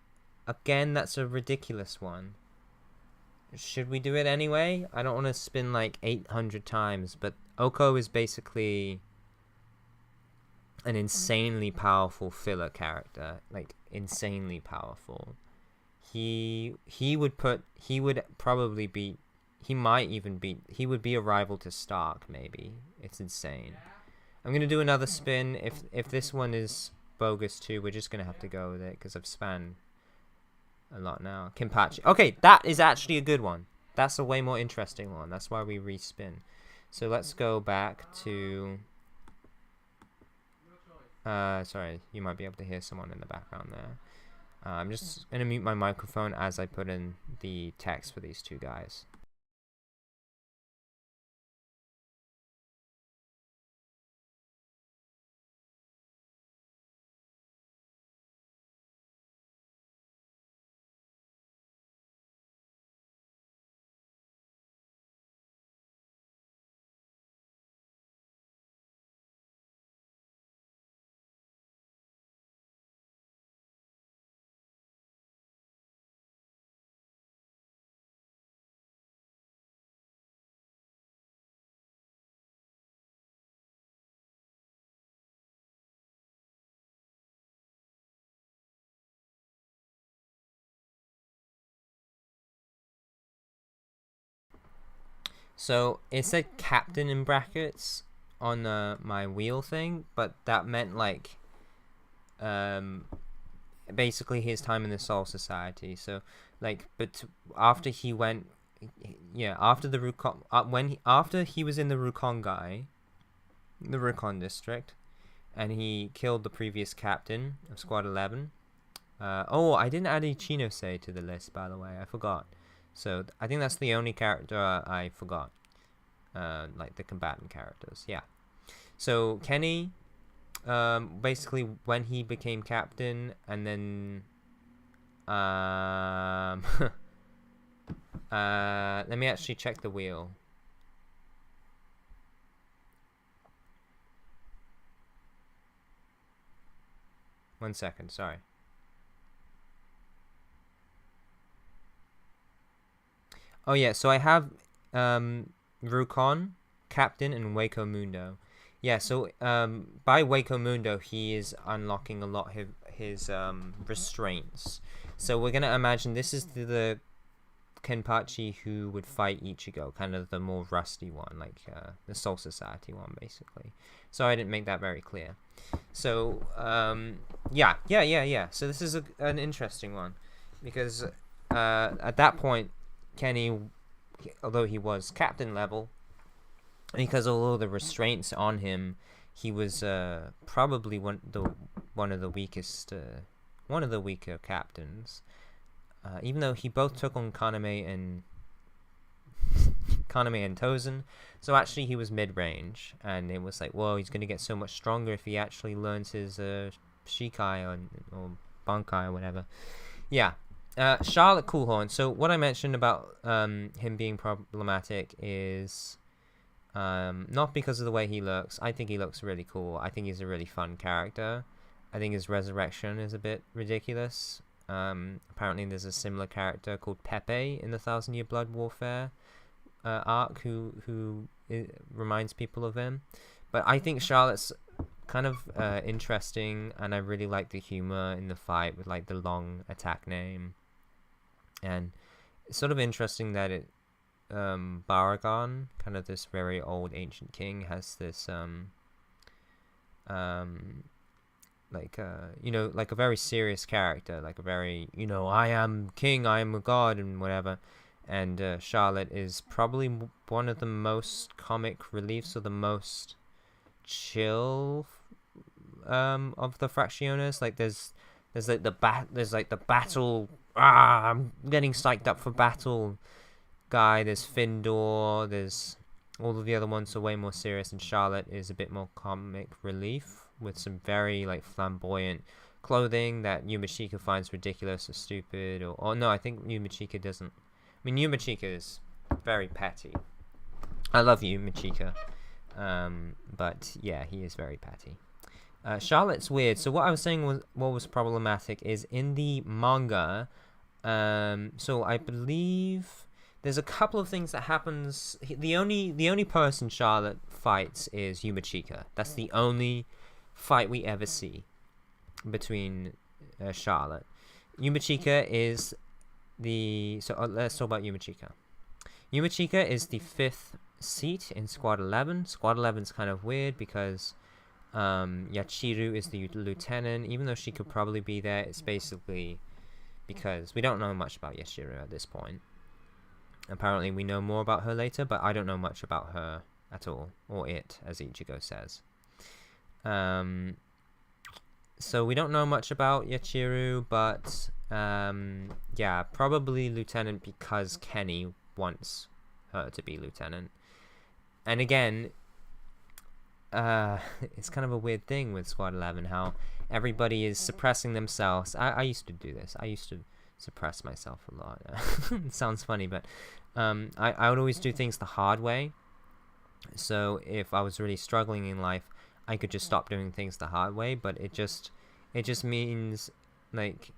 Again, that's a ridiculous one. Should we do it anyway? I don't want to spin like 800 times, but Oko is basically an insanely powerful filler character, like insanely powerful. He would be a rival to Stark, maybe. It's insane. I'm gonna do another spin. If this one is bogus too, we're just gonna have to go with it because I've spanned a lot now. Kenpachi. Okay, that is actually a good one. That's a way more interesting one. That's why we respin. So let's go back to sorry, you might be able to hear someone in the background there. I'm just gonna mute my microphone as I put in the text for these two guys. So it said captain in brackets on my wheel thing, but that meant like basically his time in the Soul Society. So like, but after he went, yeah, after the Rukon, after he was in the Rukon district, and he killed the previous captain of Squad 11. Oh, I didn't add Ichinose to the list, by the way. I forgot. So I think that's the only character I forgot. Like the combatant characters. Yeah. So Kenny, basically when he became captain, and then let me actually check the wheel. One second, sorry. Oh yeah, so I have Rukon, Captain, and Waco Mundo. Yeah, so by Waco Mundo, he is unlocking a lot of his restraints. So we're gonna imagine this is the Kenpachi who would fight Ichigo, kind of the more rusty one, like the Soul Society one, basically. So I didn't make that very clear. So yeah. So this is an interesting one, because at that point, Kenny, although he was captain level, because although the restraints on him, he was probably one of the weakest one of the weaker captains. Even though he both took on Kaname and Tozen, so actually he was mid-range, and it was like, well, he's going to get so much stronger if he actually learns his Shikai or Bankai or whatever. Yeah. Charlotte Coolhorn. So what I mentioned about him being problematic is not because of the way he looks. I think he looks really cool. I think he's a really fun character. I think his resurrection is a bit ridiculous. Apparently there's a similar character called Pepe in the Thousand Year Blood Warfare arc who reminds people of him. But I think Charlotte's kind of interesting, and I really like the humor in the fight with like the long attack name. And it's sort of interesting that Baragon, kind of this very old ancient king, has this like a very serious character, like a very, I am king, I am a god, and whatever. And Charlotte is probably one of the most comic reliefs, or the most chill of the Fractiones. Like there's the battle. I'm getting psyched up for battle guy. There's Findor. There's all of the other ones are way more serious, and Charlotte is a bit more comic relief with some very like flamboyant clothing that Yumichika finds ridiculous or stupid. Or no, I think Yumichika doesn't. I mean, Yumichika is very petty. I love Yumichika, but yeah, he is very petty. Charlotte's weird. So what I was saying was, what was problematic is in the manga. So I believe there's a couple of things that happens. The only person Charlotte fights is Yumichika. That's the only fight we ever see between Charlotte. Yumichika is let's talk about Yumichika. Yumichika is the 5th seat in Squad 11. Squad 11 is kind of weird because Yachiru is the lieutenant. Even though she could probably be there, it's basically because we don't know much about Yachiru at this point. Apparently we know more about her later, but I don't know much about her at all, or it, as Ichigo says. So we don't know much about Yachiru, but yeah, probably lieutenant because Kenny wants her to be lieutenant. And again, it's kind of a weird thing with Squad 11, how everybody is suppressing themselves. I used to do this. I used to suppress myself a lot. It sounds funny, but I would always do things the hard way. So if I was really struggling in life, I could just stop doing things the hard way. But it just means, like,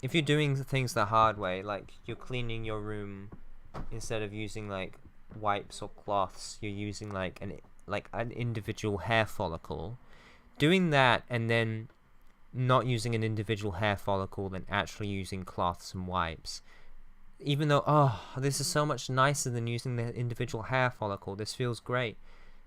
if you're doing things the hard way, like you're cleaning your room, instead of using like wipes or cloths, you're using like an individual hair follicle. Doing that and then not using an individual hair follicle, then actually using cloths and wipes, even though this is so much nicer than using the individual hair follicle, this feels great,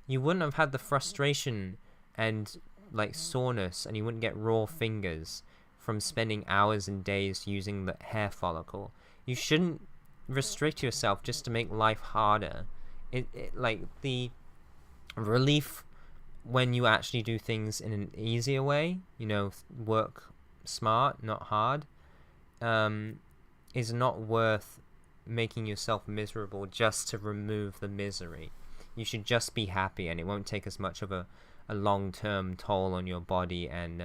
you wouldn't have had the frustration and like soreness, and you wouldn't get raw fingers from spending hours and days using the hair follicle. You shouldn't restrict yourself just to make life harder. It like the relief when you actually do things in an easier way, work smart, not hard, is not worth making yourself miserable just to remove the misery. You should just be happy, and it won't take as much of a long-term toll on your body and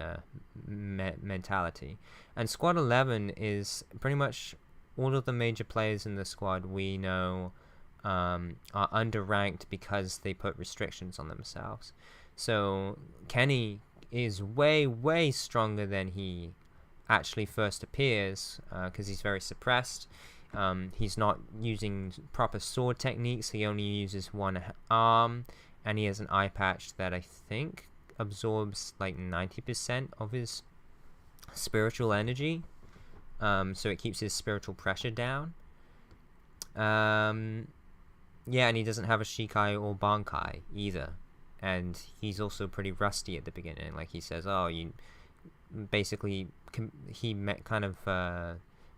mentality. And Squad 11 is pretty much all of the major players in the squad we know are underranked because they put restrictions on themselves. So Kenny is way, way stronger than he actually first appears, because he's very suppressed. He's not using proper sword techniques. He only uses one arm, and he has an eye patch that I think absorbs like 90% of his spiritual energy. So it keeps his spiritual pressure down. Yeah, and he doesn't have a Shikai or Bankai either. And he's also pretty rusty at the beginning. Like he says, you basically, he kind of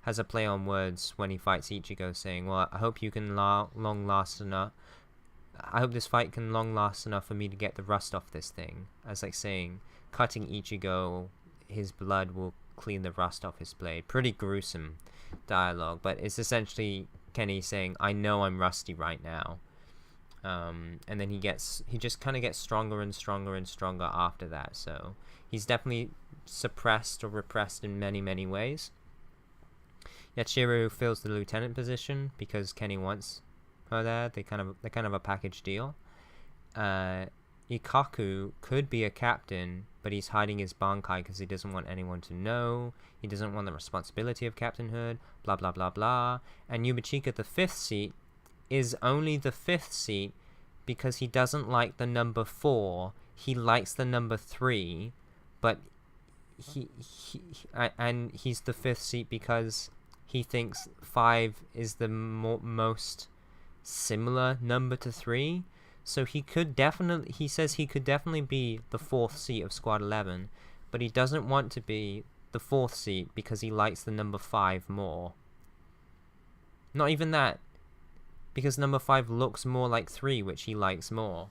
has a play on words when he fights Ichigo, saying, well, I hope you can long last enough. I hope this fight can long last enough for me to get the rust off this thing. As like saying, cutting Ichigo, his blood will clean the rust off his blade. Pretty gruesome dialogue, but it's essentially Kenny saying, I know I'm rusty right now. And then he just kind of gets stronger and stronger and stronger after that. So he's definitely suppressed or repressed in many, many ways. Yachiru fills the lieutenant position because Kenny wants her there. They're kind of a package deal. Ikaku could be a captain, but he's hiding his bankai because he doesn't want anyone to know. He doesn't want the responsibility of captainhood, blah blah blah blah. And Yumichika, the 5th seat, is only the 5th seat because he doesn't like the number 4. He likes the number 3, but and he's the 5th seat because he thinks 5 is the most similar number to 3. So he says he could definitely be the 4th seat of Squad 11, but he doesn't want to be the 4th seat because he likes the number 5 more. Not even that, because number 5 looks more like 3, which he likes more.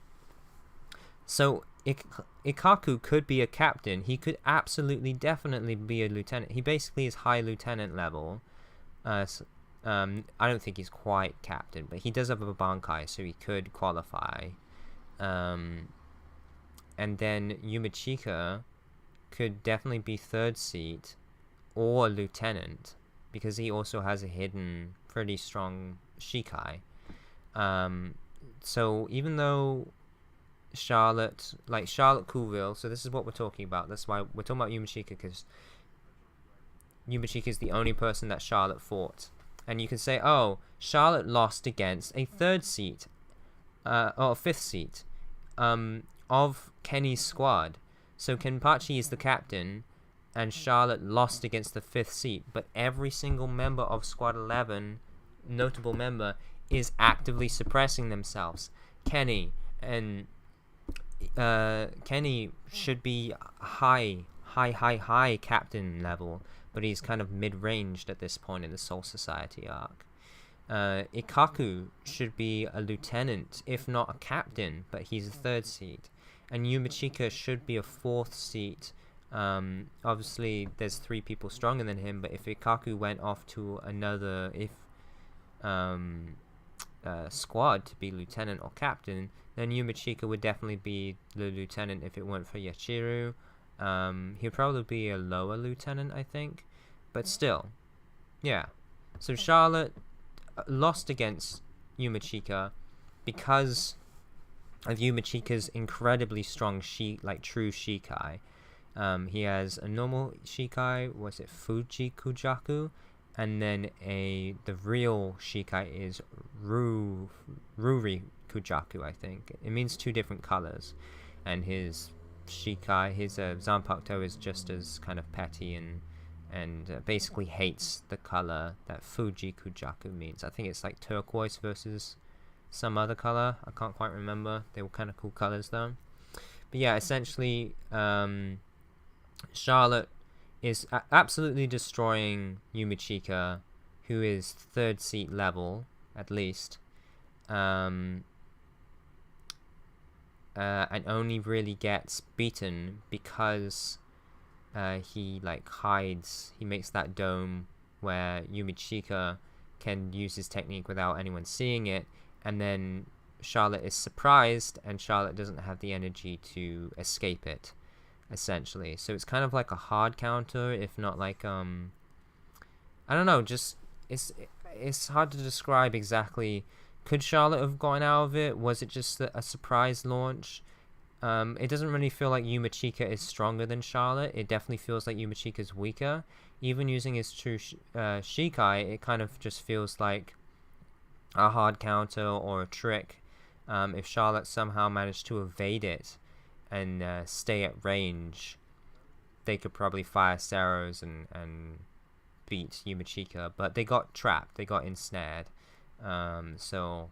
So Ikaku could be a captain. He could absolutely, definitely be a lieutenant. He basically is high lieutenant level. I don't think he's quite captain, but he does have a bankai, so he could qualify. And then Yumichika could definitely be 3rd seat or lieutenant, because he also has a hidden, pretty strong Shikai. So even though Charlotte Coolville, so this is what we're talking about. That's why we're talking about Yumichika, because Yumichika is the only person that Charlotte fought. And you can say, oh, Charlotte lost against a 3rd seat, or 5th seat, of Kenny's squad. So Kenpachi is the captain, and Charlotte lost against the 5th seat. But every single member of Squad 11, notable member, is actively suppressing themselves. Kenny should be high captain level, but he's kind of mid-ranged at this point in the Soul Society arc. Ikaku should be a lieutenant, if not a captain, but he's a 3rd seat. And Yumichika should be a 4th seat. Obviously, there's 3 people stronger than him, but if Ikaku went off to another squad to be lieutenant or captain, then Yumichika would definitely be the lieutenant if it weren't for Yachiru. He'd probably be a lower lieutenant, I think. But still, yeah. So Charlotte lost against Yumichika because of Yumichika's incredibly strong true Shikai. He has a normal Shikai, was it Fuji Kujaku? And then the real Shikai is Ruri Kujaku, I think. It means 2 different colors. And his Shikai, his Zanpakuto is just as kind of petty and basically hates the color that Fuji Kujaku means. I think it's like turquoise versus some other color. I can't quite remember. They were kind of cool colors though. But yeah, essentially, Charlotte is absolutely destroying Yumichika, who is 3rd seat level at least, and only really gets beaten because he hides. He makes that dome where Yumichika can use his technique without anyone seeing it, and then Charlotte is surprised, and Charlotte doesn't have the energy to escape it, essentially. So it's kind of like a hard counter, if not like I don't know, just it's hard to describe exactly. Could Charlotte have gotten out of it? Was it just a surprise launch? It doesn't really feel like Yumichika is stronger than Charlotte. It definitely feels like Yumichika is weaker. Even using his true Shikai, it kind of just feels like a hard counter or a trick. If Charlotte somehow managed to evade it and stay at range, they could probably fire arrows and beat Yumichika. But they got trapped. They got ensnared. So,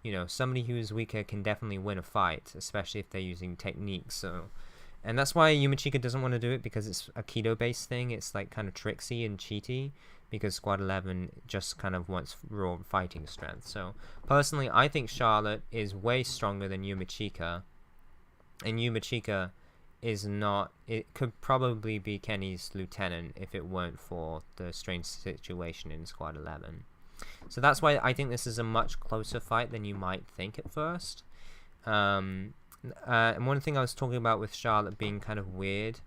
you know, somebody who is weaker can definitely win a fight, especially if they're using techniques. So, and that's why Yumichika doesn't want to do it, because it's a Aikido-based thing. It's like kind of tricksy and cheaty, because Squad 11 just kind of wants raw fighting strength. So, personally, I think Charlotte is way stronger than Yumichika, and Yumichika is not. It could probably be Kenny's lieutenant if it weren't for the strange situation in Squad 11. So that's why I think this is a much closer fight than you might think at first. And one thing I was talking about with Charlotte being kind of weird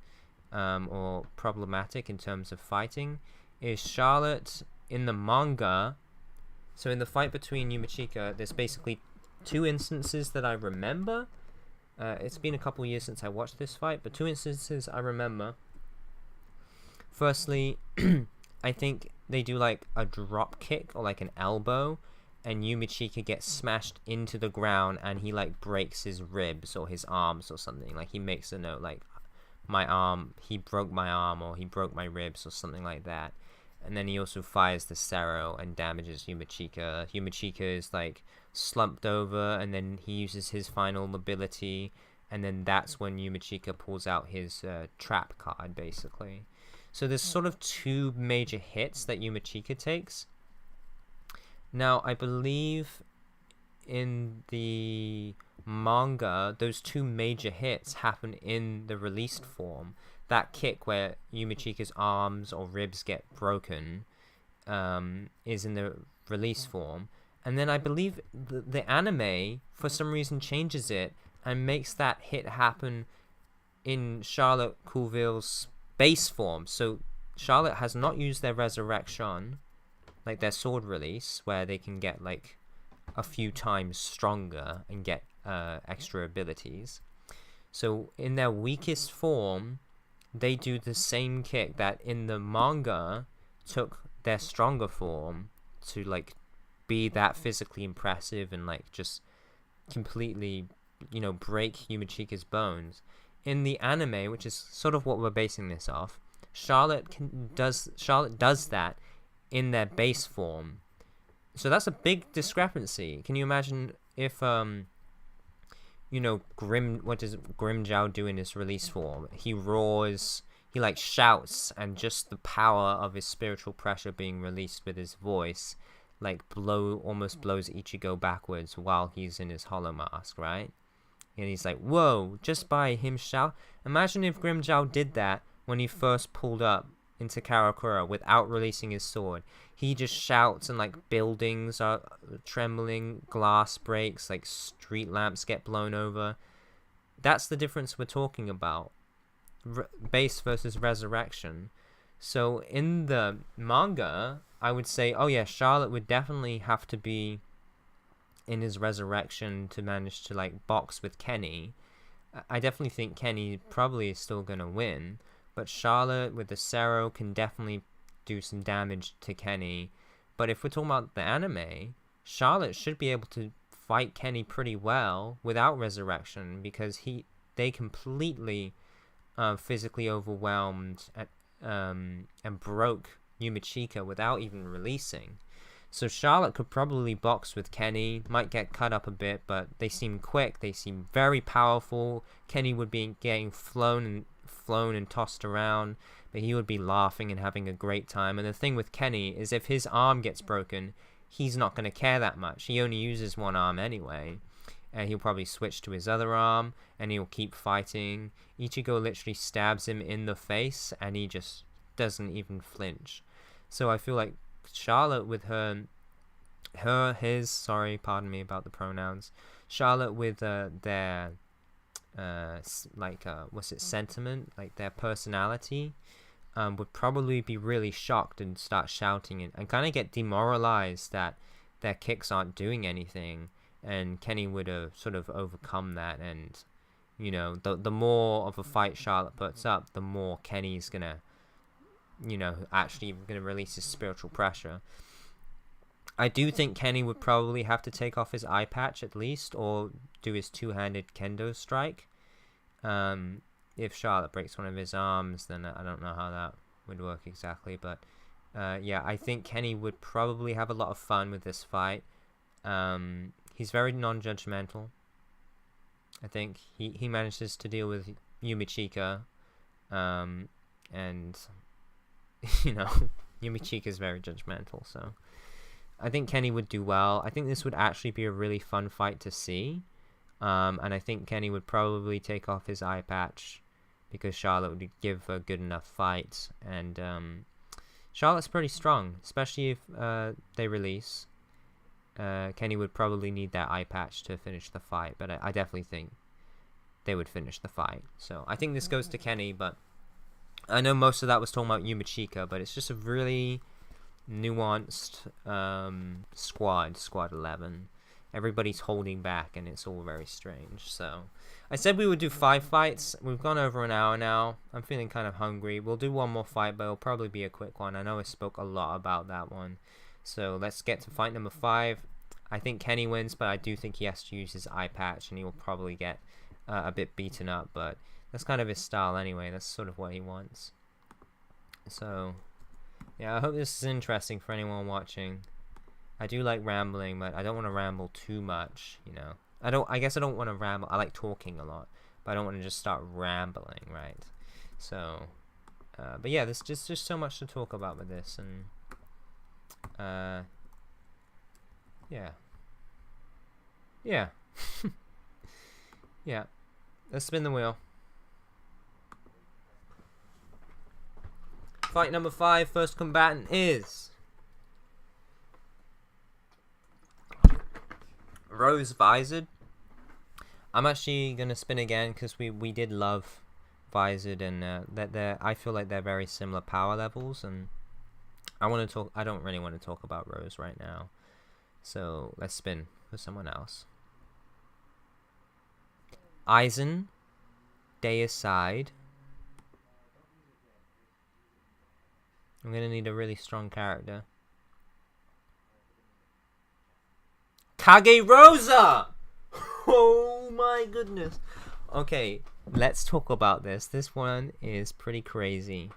or problematic in terms of fighting is Charlotte in the manga. So in the fight between Yumichika, there's basically 2 instances that I remember. It's been a couple years since I watched this fight, but 2 instances I remember. Firstly, I think they do like a drop kick or like an elbow, and Yumichika gets smashed into the ground, and he like breaks his ribs or his arms or something. Like he makes a note like, my arm, he broke my arm, or he broke my ribs or something like that. And then he also fires the Sero and damages Yumichika. Yumichika is like slumped over, and then he uses his final ability, and then that's when Yumichika pulls out his trap card, basically. So there's sort of 2 major hits that Yumichika takes. Now, I believe in the manga, those 2 major hits happen in the released form. That kick where Yumichika's arms or ribs get broken is in the release form. And then I believe the anime, for some reason, changes it and makes that hit happen in Charlotte Coolville's base form. So Charlotte has not used their resurrection, like their sword release, where they can get like a few times stronger and get extra abilities. So in their weakest form, they do the same kick that in the manga took their stronger form to like be that physically impressive and like just completely, you know, break Yumichika's bones. In the anime, which is sort of what we're basing this off, Charlotte does that in their base form. So that's a big discrepancy. Can you imagine if you know, what does Grimjow do in his release form? He roars, he like shouts, and just the power of his spiritual pressure being released with his voice like almost blows Ichigo backwards while he's in his hollow mask, right? And he's like, whoa, just by him shout. Imagine if Grimjow did that when he first pulled up into Karakura without releasing his sword. He just shouts, and like buildings are trembling, glass breaks, like street lamps get blown over. That's the difference we're talking about. Base versus resurrection. So in the manga, I would say, oh yeah, Charlotte would definitely have to be in his resurrection to manage to like box with Kenny. I definitely think Kenny probably is still gonna win, but Charlotte with the Sero can definitely do some damage to Kenny. But if we're talking about the anime, Charlotte should be able to fight Kenny pretty well without resurrection, because they completely physically overwhelmed and broke Yumichika without even releasing. So Charlotte could probably box with Kenny, might get cut up a bit, but they seem quick, they seem very powerful. Kenny would be getting flown and tossed around, but he would be laughing and having a great time. And the thing with Kenny is if his arm gets broken, he's not going to care that much. He only uses one arm anyway, and he'll probably switch to his other arm, and he'll keep fighting. Ichigo literally stabs him in the face, and he just doesn't even flinch. So I feel like Charlotte with his, sorry, pardon me about the pronouns, Charlotte with their sentiment, like their personality, would probably be really shocked and start shouting and kind of get demoralized that their kicks aren't doing anything, and Kenny would sort of overcome that. And you know, the more of a fight Charlotte puts up, the more Kenny's gonna, you know, actually gonna release his spiritual pressure. I do think Kenny would probably have to take off his eye patch at least, or do his two-handed kendo strike. If Charlotte breaks one of his arms, then I don't know how that would work exactly. But yeah, I think Kenny would probably have a lot of fun with this fight. He's very non-judgmental. I think he manages to deal with Yumichika, and you know, Yumichika is very judgmental, so I think Kenny would do well. I think this would actually be a really fun fight to see, and I think Kenny would probably take off his eye patch because Charlotte would give a good enough fight, and Charlotte's pretty strong, especially if they release. Kenny would probably need that eye patch to finish the fight, but I definitely think they would finish the fight. So I think this goes to Kenny, but I know most of that was talking about Yumichika, but it's just a really nuanced squad 11. Everybody's holding back, and it's all very strange. So I said we would do 5 fights. We've gone over an hour now. I'm feeling kind of hungry. We'll do one more fight, but it'll probably be a quick one. I know I spoke a lot about that one. So let's get to fight number 5. I think Kenny wins, but I do think he has to use his eye patch, and he will probably get a bit beaten up, but that's kind of his style anyway. That's sort of what he wants. So yeah, I hope this is interesting for anyone watching. I do like rambling, but I don't want to ramble too much, you know. I guess I don't want to ramble. I like talking a lot, but I don't want to just start rambling, right? So but yeah, there's just so much to talk about with this, and yeah. Yeah, let's spin the wheel. Fight number 5, first combatant is Rose Visored. I'm actually gonna spin again because we did love Visored, and that I feel like they're very similar power levels, and I don't really want to talk about Rose right now. So let's spin for someone else. AIZEN, Deicide. I'm gonna need a really strong character. KAGEROSA! Oh my goodness. Okay, let's talk about this. This one is pretty crazy.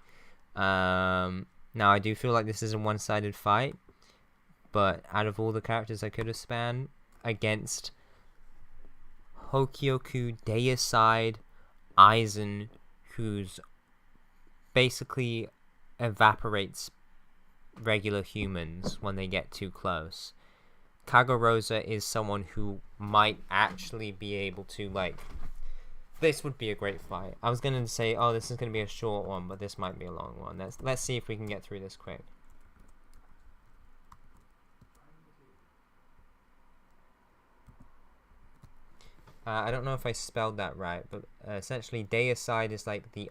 Now I do feel like this is a one-sided fight, but out of all the characters I could have spanned against Hokyoku, Deicide, AIZEN, who's basically evaporates regular humans when they get too close. KAGEROSA is someone who might actually be able to, like, this would be a great fight. I was gonna say, oh, this is gonna be a short one, but this might be a long one. Let's see if we can get through this quick. I don't know if I spelled that right, but essentially Deicide is like the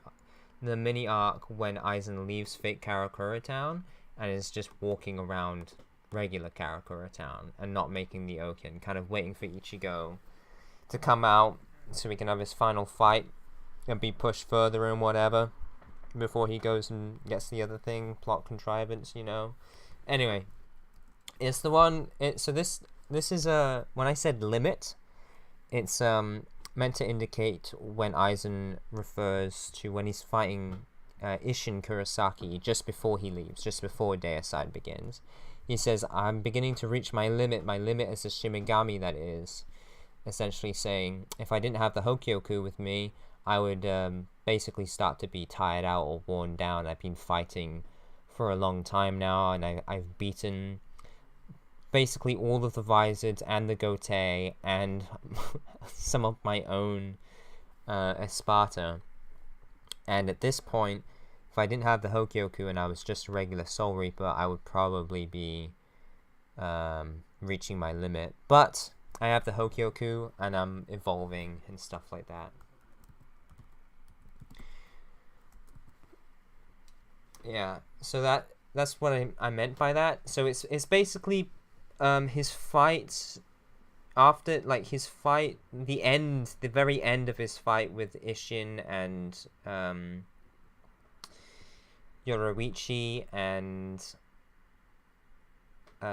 mini arc when AIZEN leaves fake Karakura Town and is just walking around regular Karakura Town and not making the Okin, kind of waiting for Ichigo to come out so we can have his final fight and be pushed further and whatever before he goes and gets the other thing, plot contrivance, you know. Anyway, it's the one. So this is when I said limit, it's meant to indicate when AIZEN refers to when he's fighting Isshin Kurosaki just before he leaves, just before Deicide begins. He says, I'm beginning to reach my limit as a Shimigami, that is. Essentially saying, if I didn't have the Hokyoku with me, I would basically start to be tired out or worn down. I've been fighting for a long time now, and I've beaten basically all of the Visored and the Gotei and some of my own Esparta. And at this point, if I didn't have the Hokyoku and I was just a regular Soul Reaper, I would probably be reaching my limit. But I have the Hokyoku and I'm evolving and stuff like that. Yeah, so that's what I meant by that. So it's basically his fight after, like, his fight, the very end of his fight with Isshin and Yoruichi and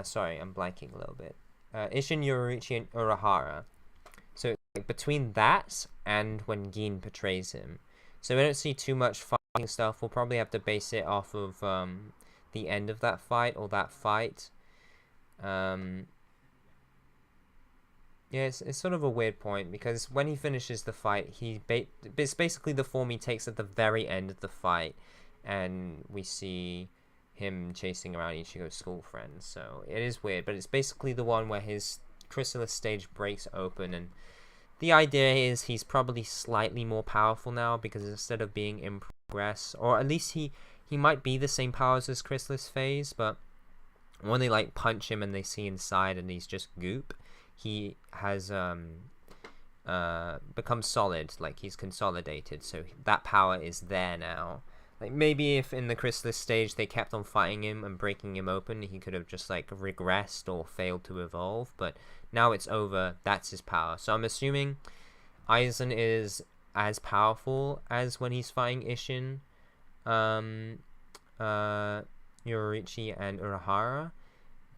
sorry, I'm blanking a little bit. Isshin, Yoruichi, and Urahara. So like, between that and when Gin betrays him. So we don't see too much fighting stuff. We'll probably have to base it off of the end of that fight or that fight. Yeah, it's sort of a weird point because when he finishes the fight, it's basically the form he takes at the very end of the fight, and we see him chasing around Ichigo's school friends. So it is weird, but it's basically the one where his chrysalis stage breaks open and the idea is he's probably slightly more powerful now, because instead of being in progress, or at least he might be the same powers as Chrysalis Phase, but when they like punch him and they see inside and he's just goop, he has become solid, like he's consolidated, so that power is there now. Like, maybe if in the Chrysalis stage they kept on fighting him and breaking him open, he could have just like regressed or failed to evolve, but now it's over, that's his power. So I'm assuming Aizen is as powerful as when he's fighting Ishin, Yororichi, and Urahara,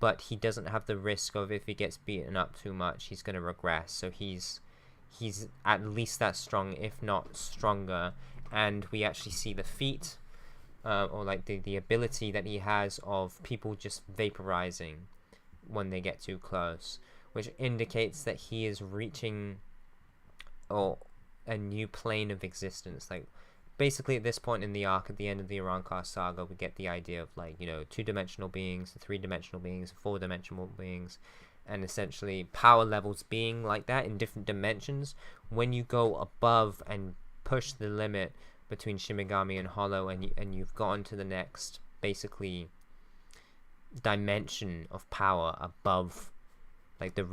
but he doesn't have the risk of, if he gets beaten up too much, he's going to regress. So he's at least that strong, if not stronger. And we actually see the feat, or like the ability that he has of people just vaporizing when they get too close, which indicates that he is reaching a new plane of existence. Like, basically at this point in the arc, at the end of the Urankar saga, we get the idea of, like, you know, 2-dimensional beings, 3-dimensional beings, 4-dimensional beings, and essentially power levels being like that in different dimensions. When you go above and push the limit between Shimigami and Hollow, and you've gotten to the next basically dimension of power above like the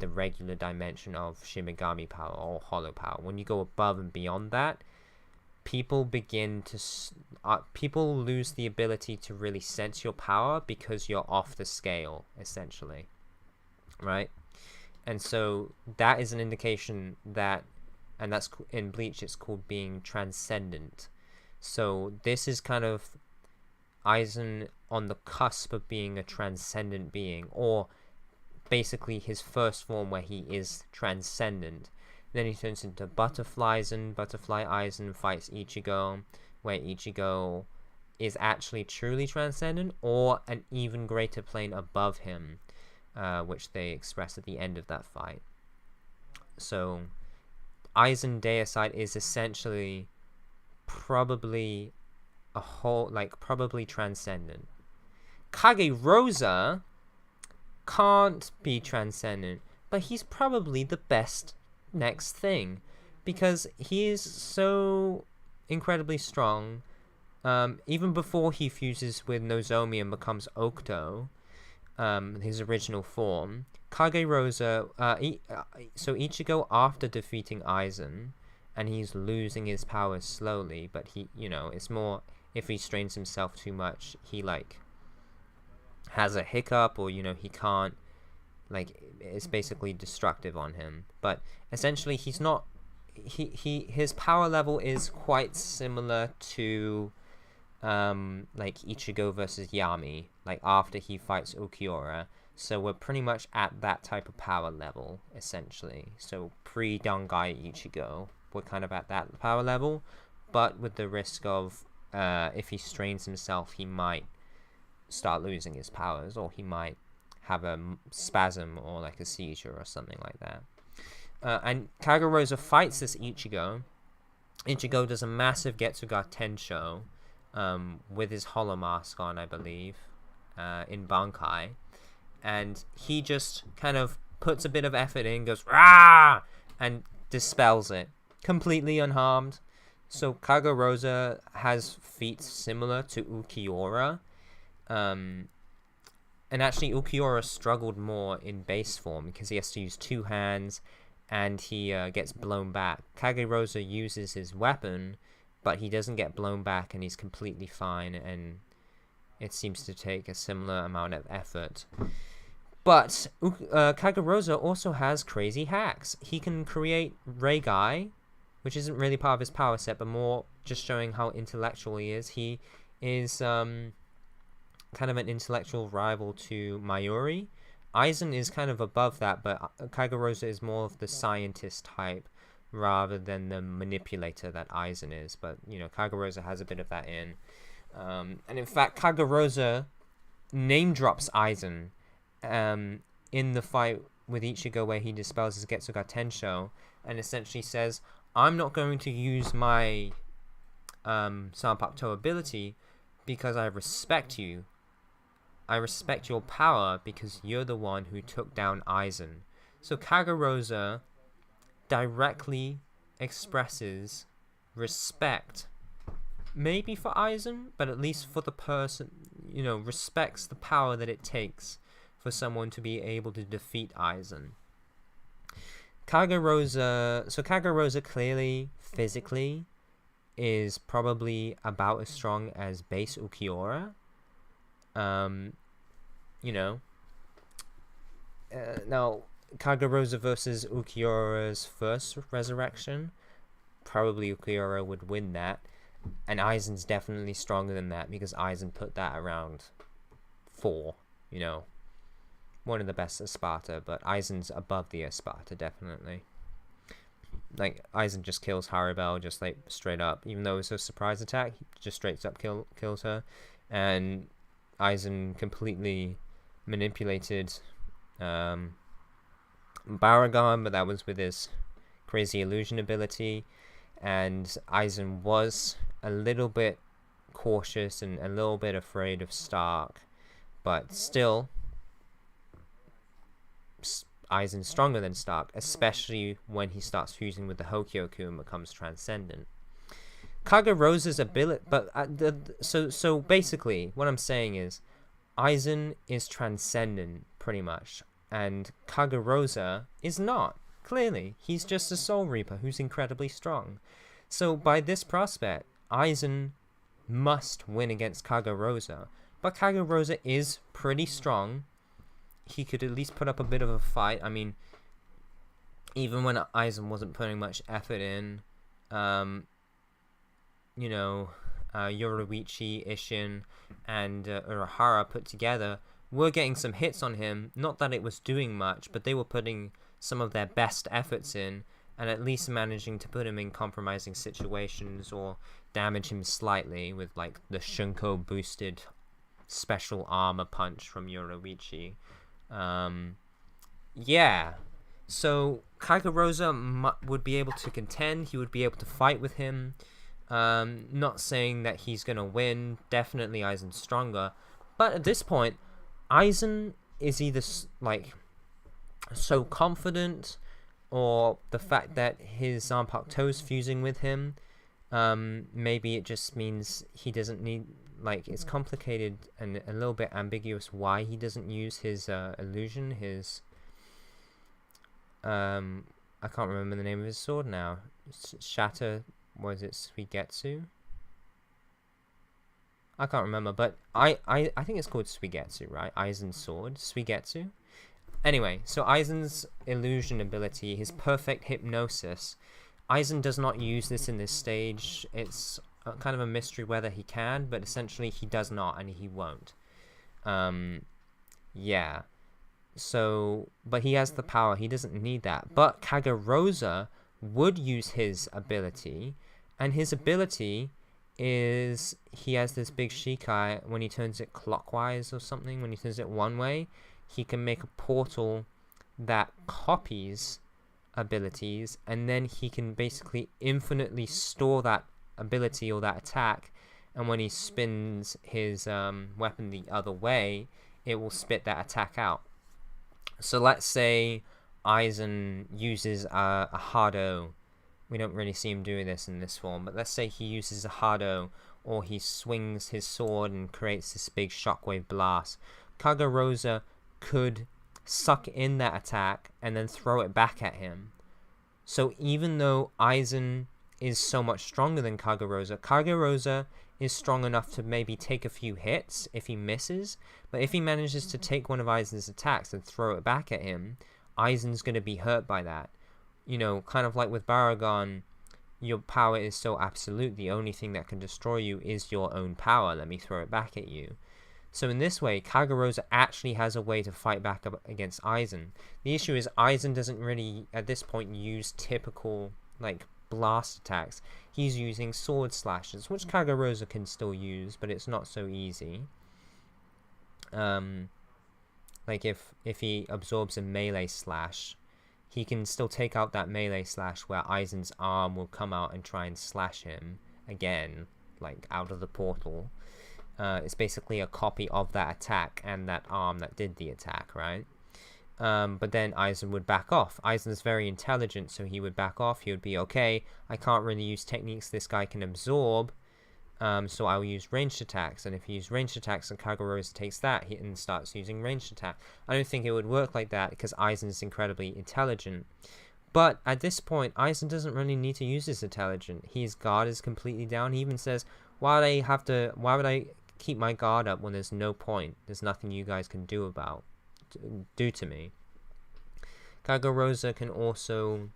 regular dimension of Shimigami power or Hollow power. When you go above and beyond that, people lose the ability to really sense your power, because you're off the scale, essentially, right? And so that is an indication that, and that's in Bleach, it's called being transcendent. So this is kind of Aizen on the cusp of being a transcendent being, or basically his first form where he is transcendent. Then he turns into Butterfly Aizen fights Ichigo, where Ichigo is actually truly transcendent, or an even greater plane above him, which they express at the end of that fight. So Aizen Deicide is essentially probably probably transcendent. KAGEROSA can't be transcendent, but he's probably the best next thing, because he is so incredibly strong. Even before he fuses with Nozomi and becomes Okuto, his original form, KAGEROSA, so Ichigo, after defeating Aizen, and he's losing his powers slowly, but he, you know, it's more if he strains himself too much, he like has a hiccup, or, you know, he can't, like, it's basically destructive on him. But essentially he's not, his power level is quite similar to like Ichigo versus Yami, like after he fights Ukiura. So we're pretty much at that type of power level, essentially. So pre-Dangai Ichigo, we're kind of at that power level, but with the risk of if he strains himself, he might start losing his powers, or he might have a spasm or like a seizure or something like that. And KAGEROSA fights this Ichigo. Ichigo does a massive Getsuga Tensho with his hollow mask on, I believe, in Bankai. And he just kind of puts a bit of effort in, goes rah, and dispels it completely unharmed. So KAGEROSA has feats similar to Ukiura. And actually Ukiura struggled more in base form, because he has to use 2 hands and he gets blown back. KAGEROSA uses his weapon, but he doesn't get blown back and he's completely fine, and it seems to take a similar amount of effort. But KAGEROSA also has crazy hacks. He can create Reigai, which isn't really part of his power set, but more just showing how intellectual he is. He is kind of an intellectual rival to Mayuri. Aizen is kind of above that, but KAGEROSA is more of the scientist type rather than the manipulator that Aizen is. But, you know, KAGEROSA has a bit of that in. And in fact, KAGEROSA name drops Aizen in the fight with Ichigo, where he dispels his Getsuga Tensho, and essentially says, I'm not going to use my Sanpakuto ability because I respect you. I respect your power because you're the one who took down Aizen. So KAGEROSA directly expresses respect, maybe for AIZEN, but at least for the person, you know, respects the power that it takes for someone to be able to defeat AIZEN. Kagerosa clearly, physically, is probably about as strong as base Ukiura. You know. Now, Kagerosa versus Ukiura's first resurrection, probably Ukiura would win that. And AIZEN's definitely stronger than that, because AIZEN put that around 4, you know. One of the best Esparta, but AIZEN's above the Esparta, definitely. Like, AIZEN just kills Haribel, just like straight up. Even though it's a surprise attack, he just straight up kills her. And AIZEN completely manipulated Baragon, but that was with his crazy illusion ability. And AIZEN was a little bit cautious and a little bit afraid of Stark, but still, AIZEN's stronger than Stark, especially when he starts fusing with the Hokyoku and becomes transcendent. Kagerosa's ability, but so basically, what I'm saying is, AIZEN is transcendent pretty much, and Kagerosa is not. Clearly, he's just a Soul Reaper who's incredibly strong. So by this prospect, AIZEN must win against Kagerosa, but Kagerosa is pretty strong. He could at least put up a bit of a fight. I mean, even when AIZEN wasn't putting much effort in, you know, Yoruichi, Isshin, and Urahara put together were getting some hits on him. Not that it was doing much, but they were putting some of their best efforts in, and at least managing to put him in compromising situations or damage him slightly with, like, the Shunko boosted special armor punch from Yoruichi. Yeah, so Kagerosa would be able to contend. He would be able to fight with him. Not saying that he's gonna win. Definitely AIZEN's stronger, but at this point, AIZEN is either like so confident, or the fact that his Zanpakuto's fusing with him. Maybe it just means he doesn't need. Like, it's complicated and a little bit ambiguous why he doesn't use his illusion, his I can't remember the name of his sword now. Shatter, was it Suigetsu? I can't remember, but I think it's called Suigetsu, right? AIZEN's sword, Suigetsu. Anyway, so AIZEN's illusion ability, his perfect hypnosis, AIZEN does not use this in this stage. It's kind of a mystery whether he can, but essentially he does not, and he won't. Yeah. So, but he has the power. He doesn't need that. But Kagerosa would use his ability, and his ability is he has this big Shikai. When he turns it clockwise or something, when he turns it one way, he can make a portal that copies abilities, and then he can basically infinitely store that ability or that attack, and when he spins his weapon the other way, it will spit that attack out. So let's say AIZEN uses a Hado. We don't really see him doing this in this form, but let's say he uses a Hado, or he swings his sword and creates this big shockwave blast. Kagerosa could suck in that attack and then throw it back at him. So even though AIZEN is so much stronger than Kagerosa, Kagerosa is strong enough to maybe take a few hits if he misses, but if he manages to take one of AIZEN's attacks and throw it back at him, AIZEN's going to be hurt by that. You know, kind of like with Baragon, your power is so absolute, the only thing that can destroy you is your own power. Let me throw it back at you. So in this way, Kagerosa actually has a way to fight back up against AIZEN. The issue is AIZEN doesn't really, at this point, use typical, like, blast attacks. He's using sword slashes, which Kagerosa can still use, but it's not so easy. Like, if he absorbs a melee slash, he can still take out that melee slash where AIZEN's arm will come out and try and slash him again, like, out of the portal. It's basically a copy of that attack and that arm that did the attack, right? But then Aizen would back off. Aizen's very intelligent, so he would back off. He would be, okay, I can't really use techniques this guy can absorb, so I'll use ranged attacks. And if he uses ranged attacks and KAGEROSA takes that and starts using ranged attack. I don't think it would work like that because Aizen is incredibly intelligent. But at this point, Aizen doesn't really need to use his intelligence. His guard is completely down. He even says, why would I keep my guard up when there's no point? There's nothing you guys can do to me. KAGEROSA can also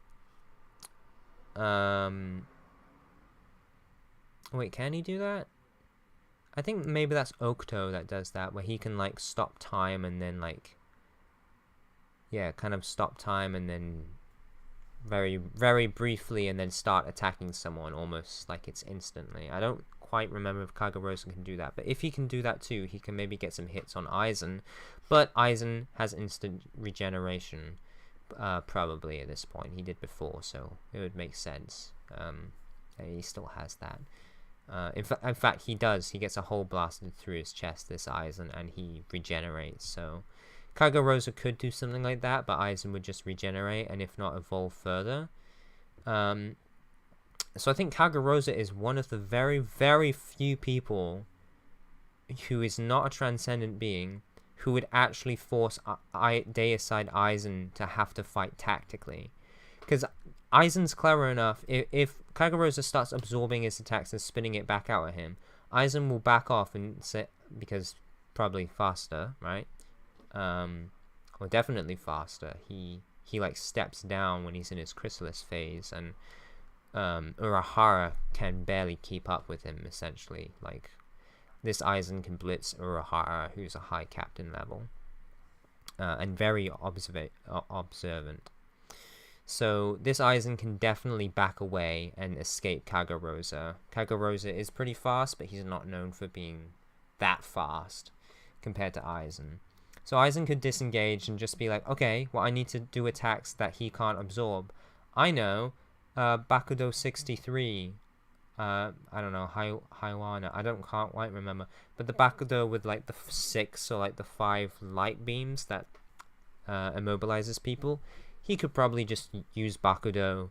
wait, can he do that? I think maybe that's Okuto that does that, where he can like stop time and then like, yeah, kind of stop time and then very, very briefly and then start attacking someone almost like it's instantly. I don't quite remember if KAGEROSA can do that, but if he can do that too, he can maybe get some hits on Aizen. But Aizen has instant regeneration, probably at this point. He did before, so it would make sense. He still has that. In fact, he does. He gets a hole blasted through his chest, this Aizen, and he regenerates. So KAGEROSA could do something like that, but Aizen would just regenerate, and if not, evolve further. So I think KAGEROSA is one of the very, very few people who is not a transcendent being who would actually force Deicide Aizen to have to fight tactically. Because Aizen's clever enough, if KAGEROSA starts absorbing his attacks and spinning it back out at him, Aizen will back off and say, because probably faster, right? Or definitely faster. He like steps down when he's in his chrysalis phase, and Urahara can barely keep up with him, essentially. Like, this Aizen can blitz Urahara, who's a high captain level, and very observant. So this Aizen can definitely back away and escape KAGEROSA. KAGEROSA is pretty fast, but he's not known for being that fast compared to Aizen. So Aizen could disengage and just be like, okay, well, I need to do attacks that he can't absorb. I know, Bakudo 63, I don't know, Haiwana, can't quite remember, but the Bakudo with like the 6 or like the 5 light beams that immobilizes people, he could probably just use Bakudo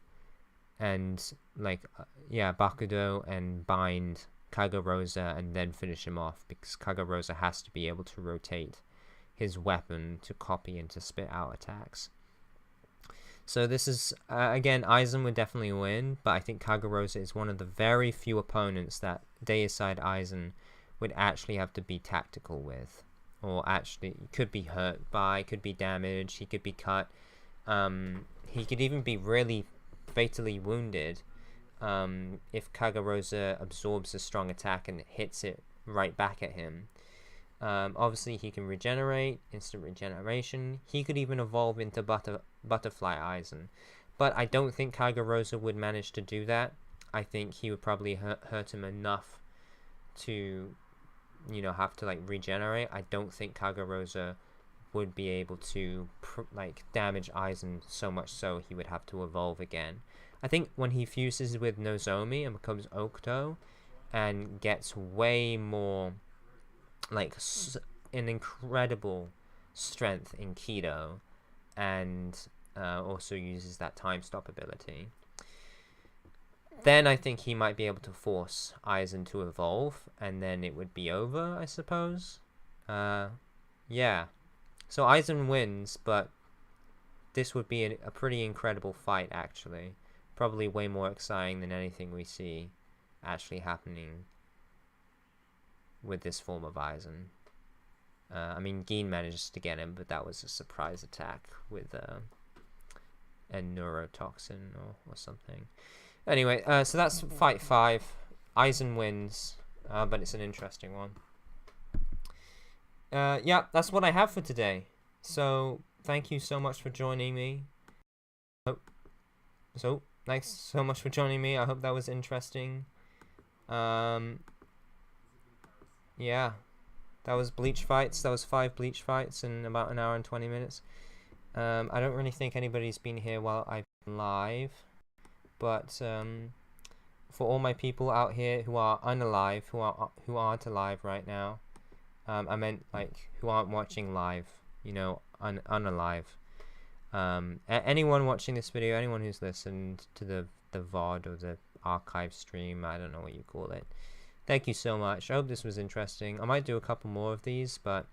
and Bakudo and bind KAGEROSA and then finish him off, because KAGEROSA has to be able to rotate his weapon to copy and to spit out attacks. So this is, again, Aizen would definitely win, but I think KAGEROSA is one of the very few opponents that Deicide Aizen would actually have to be tactical with, or actually could be hurt by, could be damaged, he could be cut. He could even be really fatally wounded if KAGEROSA absorbs a strong attack and hits it right back at him. Obviously, he can regenerate, instant regeneration. He could even evolve into Butterfly Aizen. But I don't think KAGEROSA would manage to do that. I think he would probably hurt him enough to, have to, regenerate. I don't think KAGEROSA would be able to damage Aizen so much so he would have to evolve again. I think when he fuses with Nozomi and becomes Okuto and gets way more an incredible strength in Kido, and also uses that time stop ability, then I think he might be able to force Aizen to evolve, and then it would be over, I suppose. Yeah. So Aizen wins, but this would be a pretty incredible fight, actually. Probably way more exciting than anything we see actually happening with this form of Aizen. I mean, Gin managed to get him, but that was a surprise attack with a neurotoxin or something. Anyway, so that's fight 5. Aizen wins, but it's an interesting one. Yeah, that's what I have for today. So, thank you so much for joining me. So, thanks so much for joining me. I hope that was interesting. Yeah, that was Bleach fights. That was 5 Bleach fights in about an hour and 20 minutes. I don't really think anybody's been here while I've been live, but for all my people out here who are unalive, who aren't alive right now, I meant who aren't watching live, unalive. Anyone watching this video, anyone who's listened to the VOD or the archive stream, I don't know what you call it, thank you so much. I hope this was interesting. I might do a couple more of these, but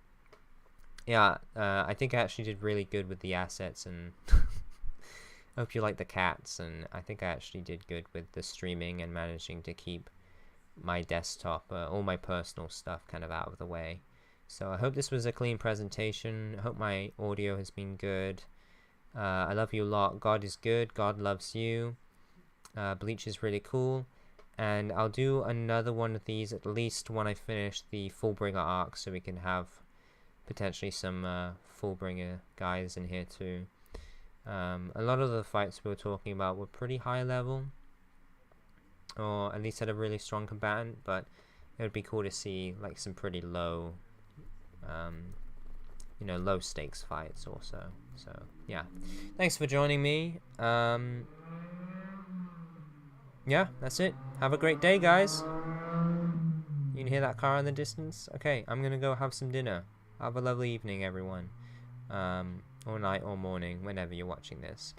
yeah, I think I actually did really good with the assets, and I hope you like the cats, and I think I actually did good with the streaming and managing to keep my desktop, all my personal stuff kind of out of the way. So I hope this was a clean presentation. I hope my audio has been good. I love you a lot. God is good. God loves you. Bleach is really cool. And I'll do another one of these at least when I finish the Fullbringer arc, so we can have potentially some Fullbringer guys in here too. A lot of the fights we were talking about were pretty high level, or at least had a really strong combatant, but it would be cool to see like some pretty low you know, low stakes fights also. So yeah, thanks for joining me. Yeah, that's it. Have a great day, guys. You can hear that car in the distance. Okay, I'm gonna go have some dinner. Have a lovely evening, everyone. Or night or morning, whenever you're watching this.